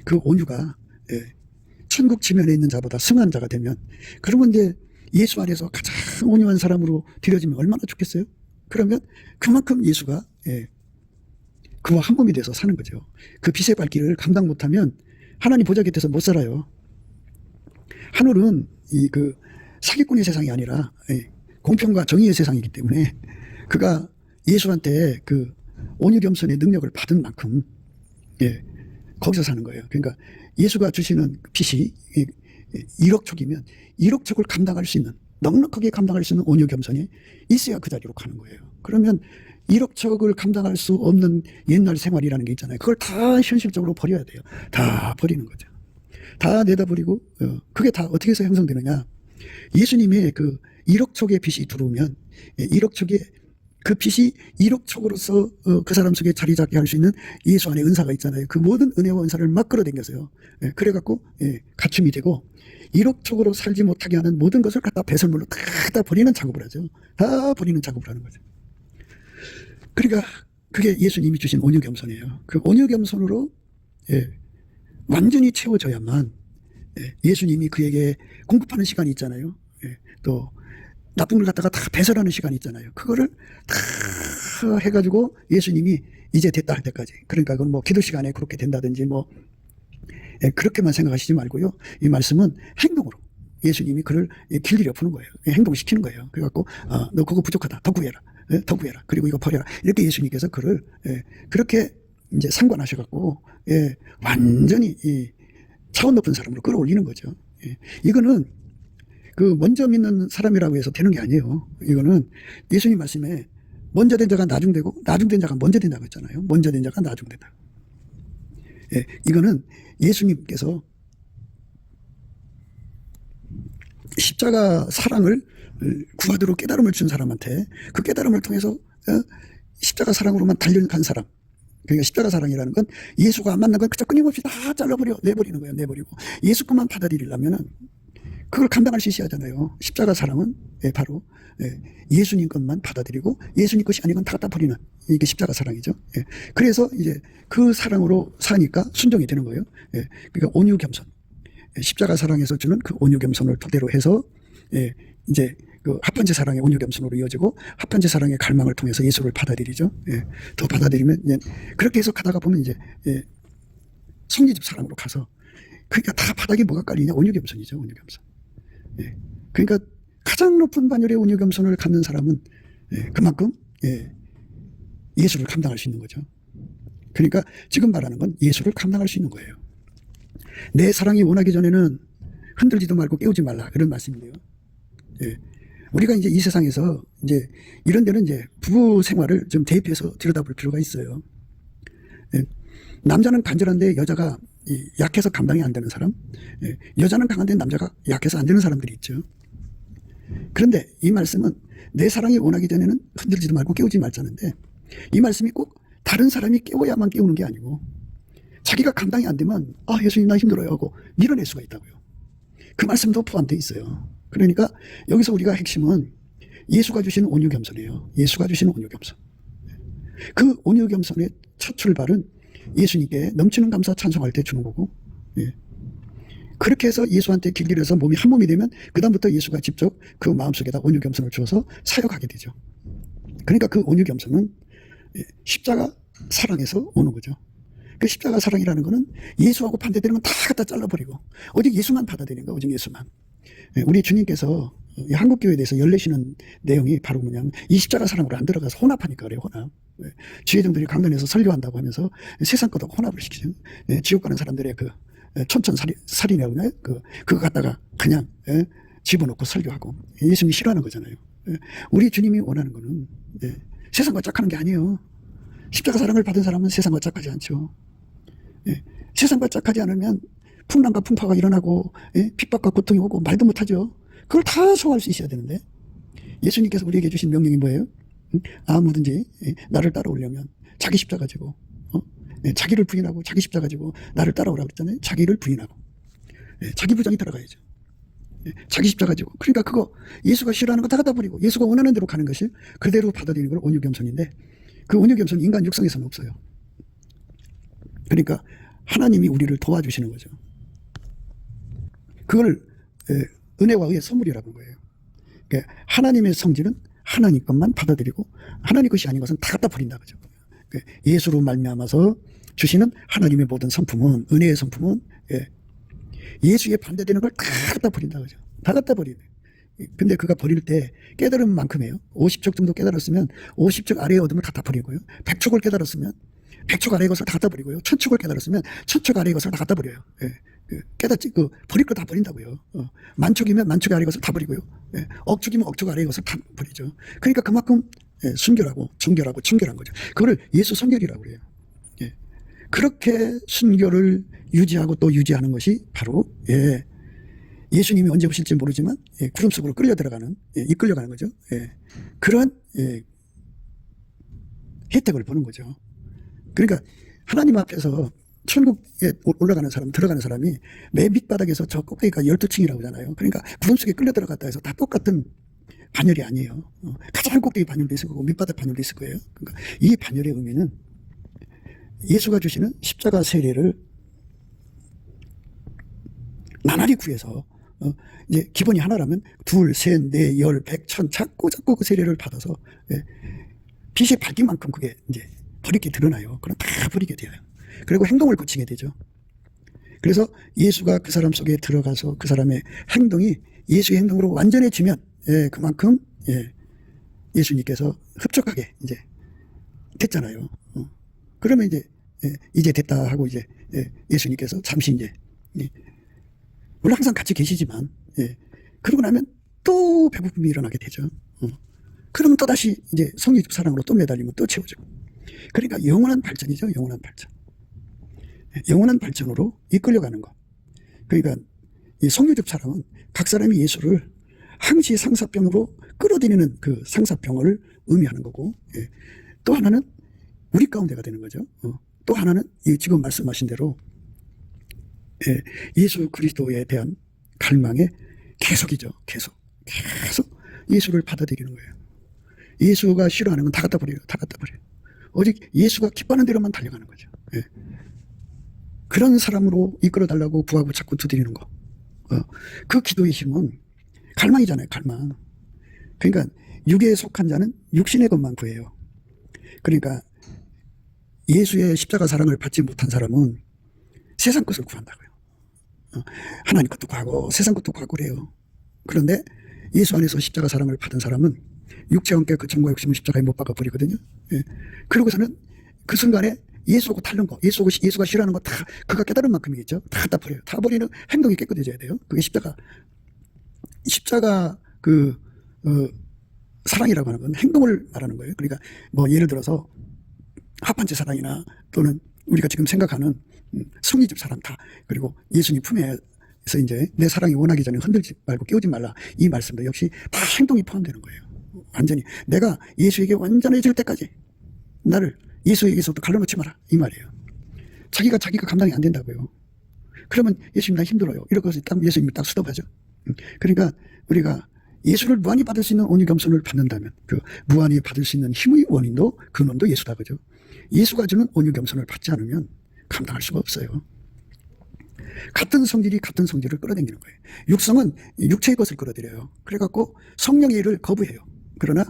그 온유가 천국 지면에 있는 자보다 승한 자가 되면, 그러면 이제 예수 안에서 가장 온유한 사람으로 들여지면 얼마나 좋겠어요? 그러면 그만큼 예수가 그와 한 몸이 돼서 사는 거죠. 그 빛의 밝기를 감당 못하면 하나님 보좌 곁에서 못 살아요. 하늘은 그 사기꾼의 세상이 아니라 공평과 정의의 세상이기 때문에 그가 예수한테 그 온유겸손의 능력을 받은 만큼 거기서 사는 거예요. 그러니까 예수가 주시는 빛이 1억 촉이면 1억 촉을 감당할 수 있는 넉넉하게 감당할 수 있는 온유 겸손이 있어야 그 자리로 가는 거예요. 그러면 이럭저럭을 감당할 수 없는 옛날 생활이라는 게 있잖아요. 그걸 다 현실적으로 버려야 돼요. 다 버리는 거죠. 다 내다버리고 그게 다 어떻게 해서 형성되느냐. 예수님의 그 1억 척의 빛이 들어오면 1억 척의 그 빛이 1억 척으로서 그 사람 속에 자리 잡게 할 수 있는 예수 안에 은사가 있잖아요. 그 모든 은혜와 은사를 막 끌어당겨서요. 그래갖고 갖춤이 되고 1억 척으로 살지 못하게 하는 모든 것을 갖다 배설물로 다 버리는 작업을 하죠. 다 버리는 작업을 하는 거죠. 그러니까 그게 예수님이 주신 온유 겸손이에요. 그 온유 겸손으로 완전히 채워져야만 예수님이 그에게 공급하는 시간이 있잖아요. 또 나쁜 걸 갖다가 다 배설하는 시간이 있잖아요. 그거를 다 해가지고 예수님이 이제 됐다 할 때까지. 그러니까 그건 뭐 기도 시간에 그렇게 된다든지 뭐 그렇게만 생각하시지 말고요. 이 말씀은 행동으로 예수님이 그를 길들여 푸는 거예요. 행동시키는 거예요. 그래갖고 너 그거 부족하다. 더 구해라. 더 구해라. 그리고 이거 버려라. 이렇게 예수님께서 그를 그렇게 이제 상관하셔갖고 완전히 차원 높은 사람으로 끌어올리는 거죠. 이거는 그 먼저 믿는 사람이라고 해서 되는 게 아니에요. 이거는 예수님 말씀에 먼저 된 자가 나중되고 나중된 자가 먼저 된다고 했잖아요. 먼저 된 자가 나중된다. 이거는 예수님께서 십자가 사랑을 구하도록 깨달음을 준 사람한테 그 깨달음을 통해서 십자가 사랑으로만 달려간 사람. 그러니까 십자가 사랑이라는 건 예수가 안 맞는 건 그저 끊임없이 다 잘라버려 내버리는 거예요. 내버리고 예수 것만 받아들이려면은 그걸 감당할 수 있어야 하잖아요. 십자가 사랑은 바로 예수님 것만 받아들이고 예수님 것이 아닌 건 다 갖다 버리는 이게 십자가 사랑이죠. 그래서 이제 그 사랑으로 사니까 순종이 되는 거예요. 그러니까 온유 겸손. 십자가 사랑에서 주는 그 온유 겸손을 토대로 해서 이제 그 합판제 사랑의 온유 겸손으로 이어지고 합판제 사랑의 갈망을 통해서 예수를 받아들이죠. 더 받아들이면 이제 그렇게 해서 가다가 보면 이제 성리집 사랑으로 가서 그러니까 다 바닥에 뭐가 깔리냐 온유 겸손이죠. 온유 겸손. 그러니까 가장 높은 반열의 온유 겸손을 갖는 사람은 그만큼 예수를 감당할 수 있는 거죠. 그러니까 지금 말하는 건 예수를 감당할 수 있는 거예요. 내 사랑이 원하기 전에는 흔들지도 말고 깨우지 말라 그런 말씀인데요. 우리가 이제 이 세상에서 이제 이런 데는 이제 부부 생활을 좀 대입해서 들여다볼 필요가 있어요. 남자는 간절한데 여자가 약해서 감당이 안 되는 사람, 여자는 강한데 남자가 약해서 안 되는 사람들이 있죠. 그런데 이 말씀은 내 사랑이 원하기 전에는 흔들지도 말고 깨우지 말자는데 이 말씀이 꼭 다른 사람이 깨워야만 깨우는 게 아니고 자기가 감당이 안 되면 예수님 나 힘들어요 하고 밀어낼 수가 있다고요. 그 말씀도 포함되어 있어요. 그러니까 여기서 우리가 핵심은 예수가 주시는 온유 겸손이에요. 예수가 주시는 온유 겸손. 그 온유 겸손의 첫 출발은 예수님께 넘치는 감사 찬송할 때 주는 거고 그렇게 해서 예수한테 길들여서 몸이 한 몸이 되면 그 다음부터 예수가 직접 그 마음속에다 온유 겸손을 주어서 사역하게 되죠. 그러니까 그 온유 겸손은 십자가 사랑에서 오는 거죠. 그 십자가 사랑이라는 거는 예수하고 반대되는 건 다 갖다 잘라버리고 오직 예수만 받아들이는 거예요. 오직 예수만. 우리 주님께서 한국교회에 대해서 열내시는 내용이 바로 뭐냐면 이 십자가 사랑으로 안 들어가서 혼합하니까 그래요. 혼합. 지회장들이 강단에서 설교한다고 하면서 세상 것도 혼합을 시키죠. 지옥 가는 사람들의 그 천천살인이라고 하나요? 그거 갖다가 그냥 집어넣고 설교하고 예수님이 싫어하는 거잖아요. 우리 주님이 원하는 거는 세상과 짝하는 게 아니에요. 십자가 사랑을 받은 사람은 세상과 짝하지 않죠. 세상과 짝하지 않으면 풍랑과 풍파가 일어나고 핍박과 고통이 오고 말도 못하죠. 그걸 다 소화할 수 있어야 되는데 예수님께서 우리에게 주신 명령이 뭐예요? 아무든지 나를 따라오려면 자기 십자가 지고 자기를 부인하고 자기 십자가 지고 나를 따라오라고 그랬잖아요. 자기를 부인하고 자기 부정이 들어가야죠. 자기 십자가 지고 그러니까 그거 예수가 싫어하는 거 다 갖다 버리고 예수가 원하는 대로 가는 것이 그대로 받아들이는 걸 온유 겸손인데 그 온유 겸손은 인간 육성에서는 없어요. 그러니까 하나님이 우리를 도와주시는 거죠. 그걸 은혜와 의의 선물이라는 거예요. 그러니까 하나님의 성질은 하나님 것만 받아들이고 하나님 것이 아닌 것은 다 갖다 버린다 그죠. 그러니까 예수로 말미암아서 주시는 하나님의 모든 성품은 은혜의 성품은 예수에 반대되는 걸 다 갖다 버린다 그죠. 다 갖다 버리네. 근데 그가 버릴 때 깨달은 만큼이에요. 50척 정도 깨달았으면 50척 아래의 어둠을 다 버리고요. 100척을 깨달았으면 100척 아래의 것을 다 갖다 버리고요. 1000척을 깨달았으면 1000척 아래의 것을 다 갖다 버려요. 깨닫지, 버릴 거 다 버린다고요. 만촉이면 만촉의 아래 것을 다 버리고요. 예, 억축이면 억축 아래의 것을 다 버리죠. 그러니까 그만큼 순결하고 정결하고 청결한 거죠. 그거를 예수 성결이라고 그래요. 예. 그렇게 순결을 유지하고 또 유지하는 것이 바로 예수님이 언제 오실지 모르지만 구름 속으로 끌려 들어가는 이끌려가는 거죠. 그런 혜택을 보는 거죠. 그러니까 하나님 앞에서 천국에 올라가는 사람, 들어가는 사람이 맨 밑바닥에서 저 꼭대기가 12층이라고 하잖아요. 그러니까 구름 속에 끌려 들어갔다 해서 다 똑같은 반열이 아니에요. 가장 꼭대기 반열도 있을 거고 밑바닥 반열도 있을 거예요. 그러니까 이 반열의 의미는 예수가 주시는 십자가 세례를 나날이 구해서 이제 기본이 하나라면 둘, 셋, 넷, 열, 백, 천 자꾸 그 세례를 받아서 빛이 밝긴 만큼 그게 이제 버릴 게 드러나요. 그럼 다 버리게 돼요. 그리고 행동을 고치게 되죠. 그래서 예수가 그 사람 속에 들어가서 그 사람의 행동이 예수의 행동으로 완전해지면 그만큼 예수님께서 흡족하게 이제 됐잖아요. 그러면 이제 됐다 하고 이제 예수님께서 잠시 이제 물론 항상 같이 계시지만 그러고 나면 또 배고픔이 일어나게 되죠. 그러면 또다시 이제 성령적 사랑으로 또 매달리면 또 채워지고. 그러니까 영원한 발전이죠. 영원한 발전. 영원한 발전으로 이끌려가는 것. 그러니까 이 성령적 사랑은 각 사람이 예수를 항시 상사병으로 끌어들이는 그 상사병을 의미하는 거고, 또 하나는 우리 가운데가 되는 거죠. 또 하나는 지금 말씀하신 대로 예수 그리스도에 대한 갈망의 계속이죠. 계속 예수를 받아들이는 거예요. 예수가 싫어하는 건 다 갖다 버려요. 다 갖다 버려요. 오직 예수가 기뻐하는 대로만 달려가는 거죠. 그런 사람으로 이끌어달라고 구하고 자꾸 두드리는 거. 그 기도의 힘은 갈망이잖아요. 갈망. 그러니까 육에 속한 자는 육신의 것만 구해요. 그러니까 예수의 십자가 사랑을 받지 못한 사람은 세상 것을 구한다고요. 하나님 것도 구하고 세상 것도 구하고 그래요. 그런데 예수 안에서 십자가 사랑을 받은 사람은 육체와 함께 그 정과 욕심을 십자가에 못 박아 버리거든요. 그러고서는 그 순간에 예수하고 다른 거, 예수가 싫어하는 거 다 그가 깨달은 만큼이겠죠. 다 갖다 버려요. 다 버리는 행동이 깨끗해져야 돼요. 그게 십자가 사랑이라고 하는 건 행동을 말하는 거예요. 그러니까 뭐 예를 들어서 합한제 사랑이나 또는 우리가 지금 생각하는 성리집 사랑 다, 그리고 예수님 품에서 이제 내 사랑이 원하기 전에 흔들지 말고 깨우지 말라, 이 말씀도 역시 다 행동이 포함되는 거예요. 완전히 내가 예수에게 완전해질 때까지 나를 예수에게서도 갈라놓지 마라, 이 말이에요. 자기가 감당이 안 된다고요. 그러면 예수님 나 힘들어요, 이러고 딱 예수님이 딱 수답하죠. 그러니까 우리가 예수를 무한히 받을 수 있는 온유 겸손을 받는다면 그 무한히 받을 수 있는 힘의 원인도 근원도 예수다, 그죠? 예수가 주는 온유 겸손을 받지 않으면 감당할 수가 없어요. 같은 성질이 같은 성질을 끌어당기는 거예요. 육성은 육체의 것을 끌어들여요. 그래갖고 성령의 일을 거부해요. 그러나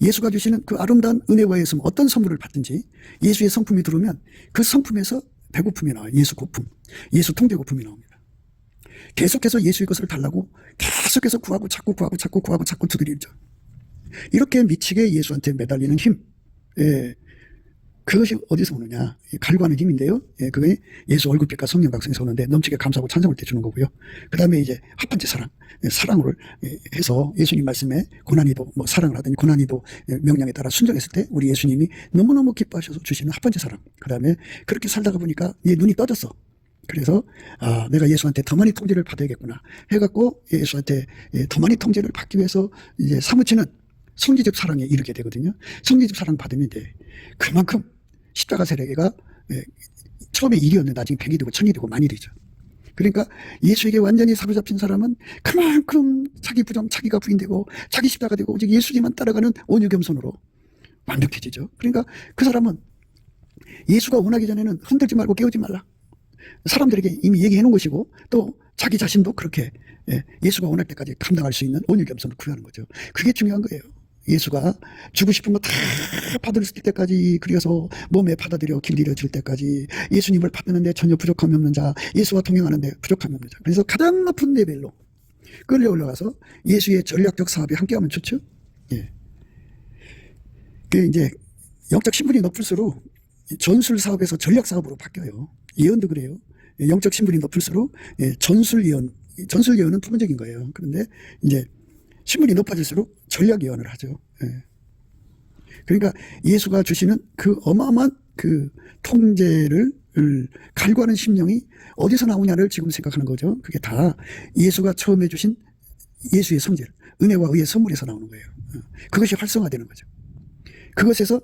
예수가 주시는 그 아름다운 은혜와 예수, 어떤 선물을 받든지 예수의 성품이 들어오면 그 성품에서 배고픔이 나와요. 예수 고품, 예수 통제 고품이 나옵니다. 계속해서 예수의 것을 달라고 계속해서 구하고 자꾸 두드리죠. 이렇게 미치게 예수한테 매달리는 힘, 그것이 어디서 오느냐? 갈구하는 힘인데요. 그게 예수 얼굴빛과 성령 각성에서 오는데 넘치게 감사하고 찬송을 대주는 거고요. 그 다음에 이제 합한제 사랑을 해서 예수님 말씀에 고난이도 뭐 사랑을 하더니 고난이도 명령에 따라 순종했을 때 우리 예수님이 너무너무 기뻐하셔서 주시는 합한제 사랑. 그 다음에 그렇게 살다가 보니까 눈이 떠졌어. 그래서 내가 예수한테 더 많이 통제를 받아야겠구나 해갖고 예수한테 더 많이 통제를 받기 위해서 이제 사무치는 성지적 사랑에 이르게 되거든요. 성지적 사랑 받으면 돼. 그만큼 십자가 세례가 처음에 1이었는데 나중에 100이 되고 1000이 되고 만이 되죠. 그러니까 예수에게 완전히 사로잡힌 사람은 그만큼 자기 부정, 자기가 부인되고 자기 십자가 되고 오직 예수님만 따라가는 온유 겸손으로 완벽해지죠. 그러니까 그 사람은 예수가 원하기 전에는 흔들지 말고 깨우지 말라, 사람들에게 이미 얘기해 놓은 것이고, 또 자기 자신도 그렇게 예수가 원할 때까지 감당할 수 있는 온유 겸손을 구하는 거죠. 그게 중요한 거예요. 예수가 주고 싶은 거 다 받을 때까지, 그래서 몸에 받아들여 길들여질 때까지 예수님을 받는데 전혀 부족함이 없는 자, 예수와 동행하는데 부족함이 없는 자. 그래서 가장 높은 레벨로 끌려 올라가서 예수의 전략적 사업에 함께하면 좋죠. 그 이제 영적 신분이 높을수록 전술 사업에서 전략 사업으로 바뀌어요. 예언도 그래요. 영적 신분이 높을수록 전술 예언은 부분적인 거예요. 그런데 이제 신분이 높아질수록 전략 예언을 하죠. 그러니까 예수가 주시는 그 어마어마한 그 통제를 갈구하는 심령이 어디서 나오냐를 지금 생각하는 거죠. 그게 다 예수가 처음에 주신 예수의 성질, 은혜와 의의 선물에서 나오는 거예요. 그것이 활성화되는 거죠. 그것에서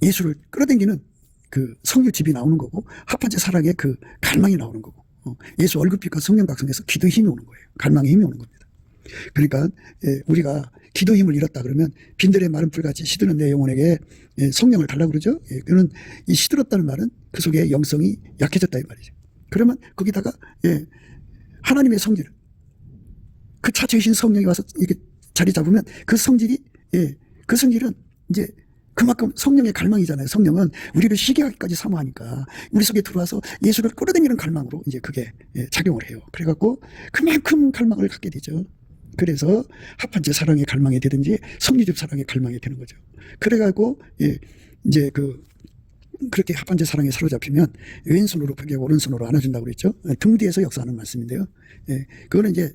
예수를 끌어당기는 그 성육집이 나오는 거고, 합한제 사랑의 그 갈망이 나오는 거고, 예수 얼굴빛과 성령 각성에서 기도의 힘이 오는 거예요. 갈망의 힘이 오는 겁니다. 그러니까 우리가 기도 힘을 잃었다 그러면 빈들의 마른 풀같이 시드는 내 영혼에게 성령을 달라고 그러죠. 그는 이 시들었다는 말은 그 속에 영성이 약해졌다 이 말이죠. 그러면 거기다가 하나님의 성질, 그 차체이신 성령이 와서 이렇게 자리 잡으면 그 성질이 그 성질은 이제 그만큼 성령의 갈망이잖아요. 성령은 우리를 시기하기까지 사모하니까 우리 속에 들어와서 예수를 끌어당기는 갈망으로 이제 그게 작용을 해요. 그래갖고 그만큼 갈망을 갖게 되죠. 그래서 합한제 사랑의 갈망이 되든지 성리집 사랑의 갈망이 되는 거죠. 그래가지고 이제 그렇게 합한제 사랑에 사로잡히면 왼손으로 포기하고 오른손으로 안아준다고 그랬죠. 등 뒤에서 역사하는 말씀인데요. 그거는 이제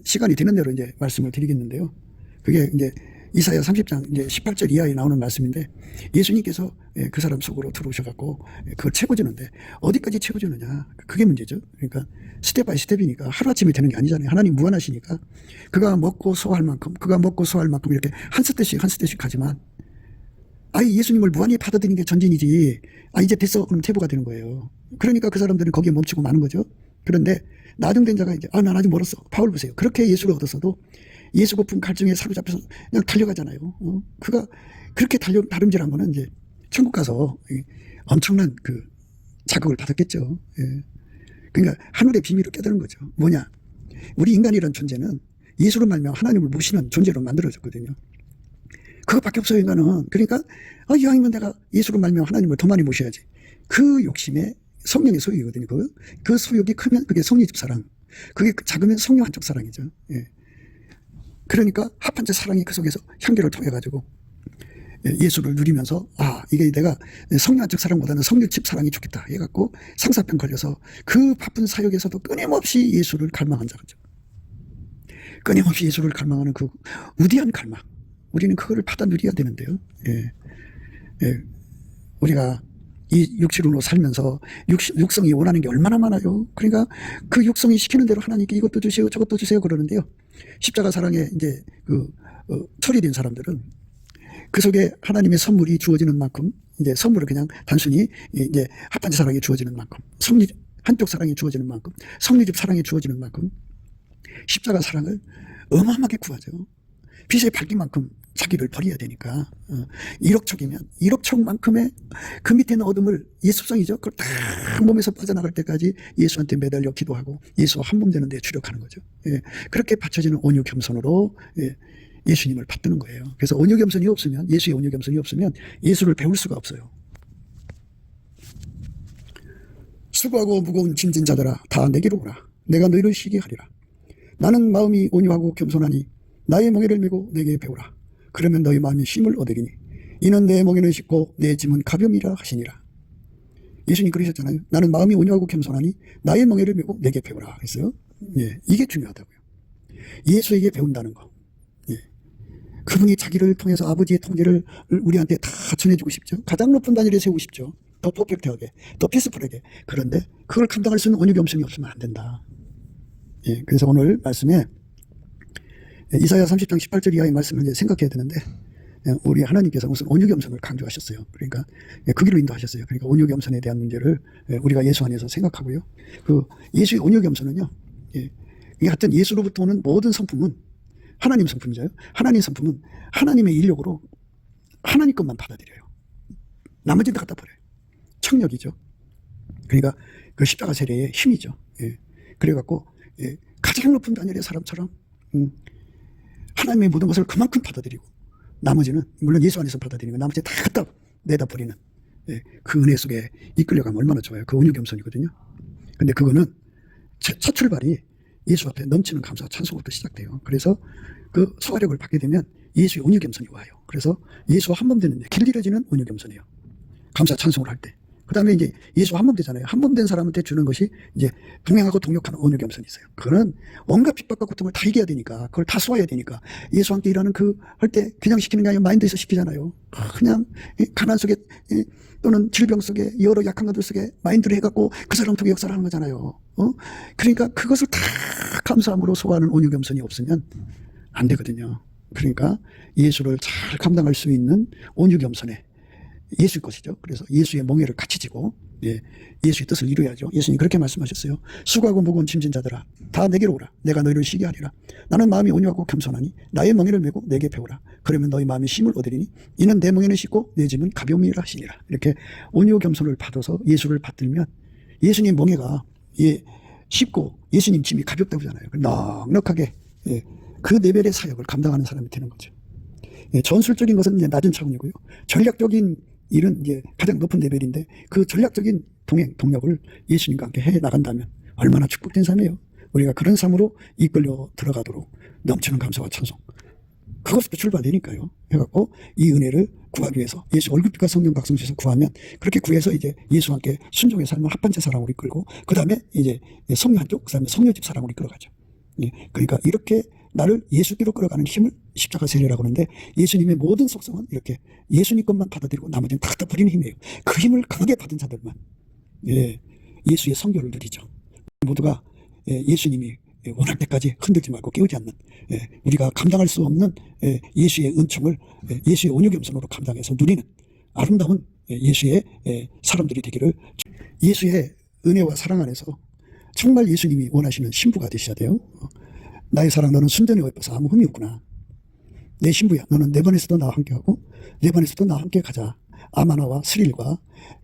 시간이 되는 대로 이제 말씀을 드리겠는데요. 그게 이제 이사야 30장 이제 18절 이하에 나오는 말씀인데, 예수님께서 그 사람 속으로 들어오셔갖고 그걸 채워주는데 어디까지 채워주느냐, 그게 문제죠. 그러니까 스텝 바이 스텝이니까 하루아침에 되는 게 아니잖아요. 하나님 무한하시니까 그가 먹고 소화할 만큼 이렇게 한 스텝씩 하지만, 예수님을 무한히 받아들이는 게 전진이지, 이제 됐어 그럼 퇴보가 되는 거예요. 그러니까 그 사람들은 거기에 멈추고 마는 거죠. 그런데 나중된 자가 이제 난 아직 멀었어. 바울 보세요. 그렇게 예수를 얻었어도 예수 고픈 갈증에 사로잡혀서 그냥 달려가잖아요. 그가 그렇게 다름질한 거는 이제 천국 가서 엄청난 그 자극을 받았겠죠. 그러니까 하늘의 비밀을 깨달은 거죠. 뭐냐? 우리 인간이란 존재는 예수로 말미암아 하나님을 모시는 존재로 만들어졌거든요. 그것밖에 없어요, 인간은. 그러니까 이왕이면 내가 예수로 말미암아 하나님을 더 많이 모셔야지. 그 욕심에 성령의 소유거든요. 그 소욕이 크면 그게 성리집 사랑, 그게 작으면 성령 한쪽 사랑이죠. 그러니까 합한제 사랑이 그 속에서 향기를 통해가지고 예수를 누리면서 이게 내가 성령 한쪽 사랑보다는 성령집 사랑이 좋겠다 해갖고 상사병 걸려서 그 바쁜 사역에서도 끊임없이 예수를 갈망한 자죠. 끊임없이 예수를 갈망하는 그 우디한 갈망, 우리는 그거를 받아 누려야 되는데요. 우리가 이 육신으로 살면서 육성이 원하는 게 얼마나 많아요. 그러니까 그 육성이 시키는 대로 하나님께 이것도 주세요 저것도 주세요 그러는데요. 십자가 사랑에 이제 처리된 사람들은 그 속에 하나님의 선물이 주어지는 만큼, 이제 선물을 그냥 단순히 이제 합한제 사랑이 주어지는 만큼, 한쪽 사랑이 주어지는 만큼, 성리집 사랑이 주어지는 만큼 십자가 사랑을 어마어마하게 구하죠. 빛에 밝긴 만큼 자기를 버려야 되니까 1억 척이면 1억 척만큼의 그 밑에 있는 어둠을 예수성이죠. 그걸 다 몸에서 빠져나갈 때까지 예수한테 매달려 기도하고 예수와 한 몸 되는 데 주력하는 거죠. 그렇게 받쳐지는 온유 겸손으로 예수님을 받드는 거예요. 그래서 온유 겸손이 없으면, 예수의 온유 겸손이 없으면 예수를 배울 수가 없어요. 수고하고 무거운 짐진 자들아 다 내게로 오라. 내가 너희를 쉬게 하리라. 나는 마음이 온유하고 겸손하니 나의 멍에를 메고 내게 배우라. 그러면 너희 마음이 쉼을 얻으리니 이는 내 멍에는 쉽고 내 짐은 가벼움이라 하시니라. 예수님 그러셨잖아요. 나는 마음이 온유하고 겸손하니 나의 멍에를 메고 내게 배우라 했어요. 이게 중요하다고요. 예수에게 배운다는 거. 그분이 자기를 통해서 아버지의 통제를 우리한테 다 전해주고 싶죠. 가장 높은 단위를 세우고 싶죠. 더 퍼펙트하게, 더 피스풀하게. 그런데 그걸 감당할 수 있는 온유 겸손이 없으면 안 된다. 그래서 오늘 말씀에 이사야 30장 18절 이하의 말씀을 이제 생각해야 되는데, 우리 하나님께서 무슨 온유 겸손을 강조하셨어요. 그러니까 그 길로 인도하셨어요. 그러니까 온유 겸손에 대한 문제를 우리가 예수 안에서 생각하고요. 그 예수의 온유 겸손은요, 하여튼 예수로부터 오는 모든 성품은 하나님 성품이잖아요. 하나님 성품은 하나님의 인력으로 하나님 것만 받아들여요. 나머지는 다 갖다 버려요. 청력이죠. 그러니까 그 십자가 세례의 힘이죠. 그래갖고 가장 높은 단열의 사람처럼 하나님의 모든 것을 그만큼 받아들이고, 나머지는 물론 예수 안에서 받아들이고 나머지 다 갖다 내다 버리는 그 은혜 속에 이끌려가면 얼마나 좋아요. 그 온유 겸손이거든요. 근데 그거는 첫 출발이 예수 앞에 넘치는 감사와 찬송부터 시작돼요. 그래서 그 소화력을 받게 되면 예수의 온유 겸손이 와요. 그래서 예수와 한 몸 되는 길 잃어지는 온유 겸손이에요. 감사 찬송을 할 때 그 다음에 이제 예수 한 몸 되잖아요. 한 몸 된 사람한테 주는 것이 이제 동행하고 동역하는 온유 겸손이 있어요. 그거는 온갖 핍박과 고통을 다 이겨야 되니까, 그걸 다 쏘아야 되니까, 예수와 함께 일하는 할 때 그냥 시키는 게 아니라 마인드에서 시키잖아요. 그냥 가난 속에 또는 질병 속에 여러 약한 것들 속에 마인드를 해갖고 그 사람 통해 역사를 하는 거잖아요. 그러니까 그것을 다 감사함으로 소화하는 온유 겸손이 없으면 안 되거든요. 그러니까 예수를 잘 감당할 수 있는 온유 겸손에 예수의 것이죠. 그래서 예수의 멍에를 같이 지고 예수의 뜻을 이루어야죠. 예수님 그렇게 말씀하셨어요. 수고하고 무거운 짐진 자들아 다 내게로 오라. 내가 너희를 쉬게 하리라. 나는 마음이 온유하고 겸손하니 나의 멍에를 메고 내게 배우라. 그러면 너희 마음이 쉼을 얻으리니 이는 내 멍에는 쉽고 내 짐은 가벼움이라 하시니라. 이렇게 온유 겸손을 받아서 예수를 받들면 예수님 멍에가 쉽고 예수님 짐이 가볍다고 하잖아요. 넉넉하게 그 레벨의 사역을 감당하는 사람이 되는 거죠. 전술적인 것은 이제 낮은 차원이고요. 전략적인 일은 이제 가장 높은 레벨인데 그 전략적인 동력을 예수님과 함께 해 나간다면 얼마나 축복된 삶이에요. 우리가 그런 삶으로 이끌려 들어가도록 넘치는 감사와 찬송. 그것부터 출발되니까요. 해갖고 이 은혜를 구하기 위해서 예수 얼굴빛과 성령 각성주에서 구하면 그렇게 구해서 이제 예수와 함께 순종의 삶을 합반제 사랑으로 이끌고 그 다음에 이제 성녀 한쪽, 그 다음에 성녀집 사랑으로 이끌어가죠. 그러니까 이렇게 나를 예수께로 끌어가는 힘을 십자가 세례라고 하는데 예수님의 모든 속성은 이렇게 예수님 것만 받아들이고 나머지는 다 버리는 힘이에요. 그 힘을 강하게 받은 자들만 예수의 성교를 누리죠. 모두가 예수님이 원할 때까지 흔들지 말고 깨우지 않는 우리가 감당할 수 없는 예수의 은총을 예수의 온유 겸손으로 감당해서 누리는 아름다운 예수의 사람들이 되기를 예수의 은혜와 사랑 안에서 정말 예수님이 원하시는 신부가 되셔야 돼요. 나의 사랑 너는 순전히 예뻐서 아무 흠이 없구나. 내 신부야. 너는 내 반에서도 나와 함께하고 내 반에서도 나와 함께 가자. 아마나와 스릴과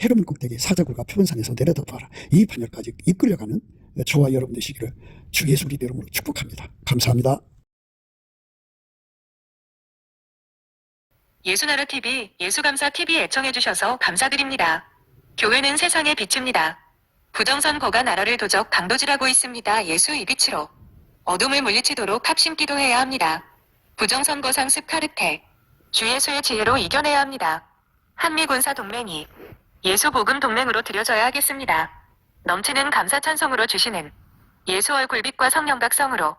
헤르몬 꼭대기 사자굴과 표본산에서 내려다봐라. 이 반열까지 이끌려가는 저와 여러분 되시기를 주 예수 그리스도 이름으로 축복합니다. 감사합니다. 예수나라 TV, 예수감사 TV 애청해주셔서 감사드립니다. 교회는 세상의 빛입니다. 부정선거가 나라를 도적 당도질하고 있습니다. 예수 이 빛으로 어둠을 물리치도록 합심 기도해야 합니다. 부정선거 상습 카르텔, 주 예수의 지혜로 이겨내야 합니다. 한미군사동맹이 예수 복음 동맹으로 들여져야 하겠습니다. 넘치는 감사 찬송으로 주시는 예수 얼굴빛과 성령 각성으로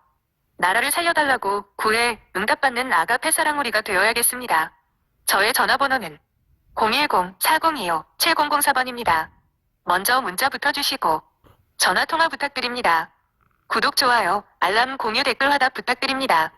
나라를 살려달라고 구해 응답받는 아가페 사랑 우리가 되어야겠습니다. 저의 전화번호는 010-4025-7004번입니다. 먼저 문자부터 주시고 전화통화 부탁드립니다. 구독, 좋아요, 알람, 공유, 댓글 화답 부탁드립니다.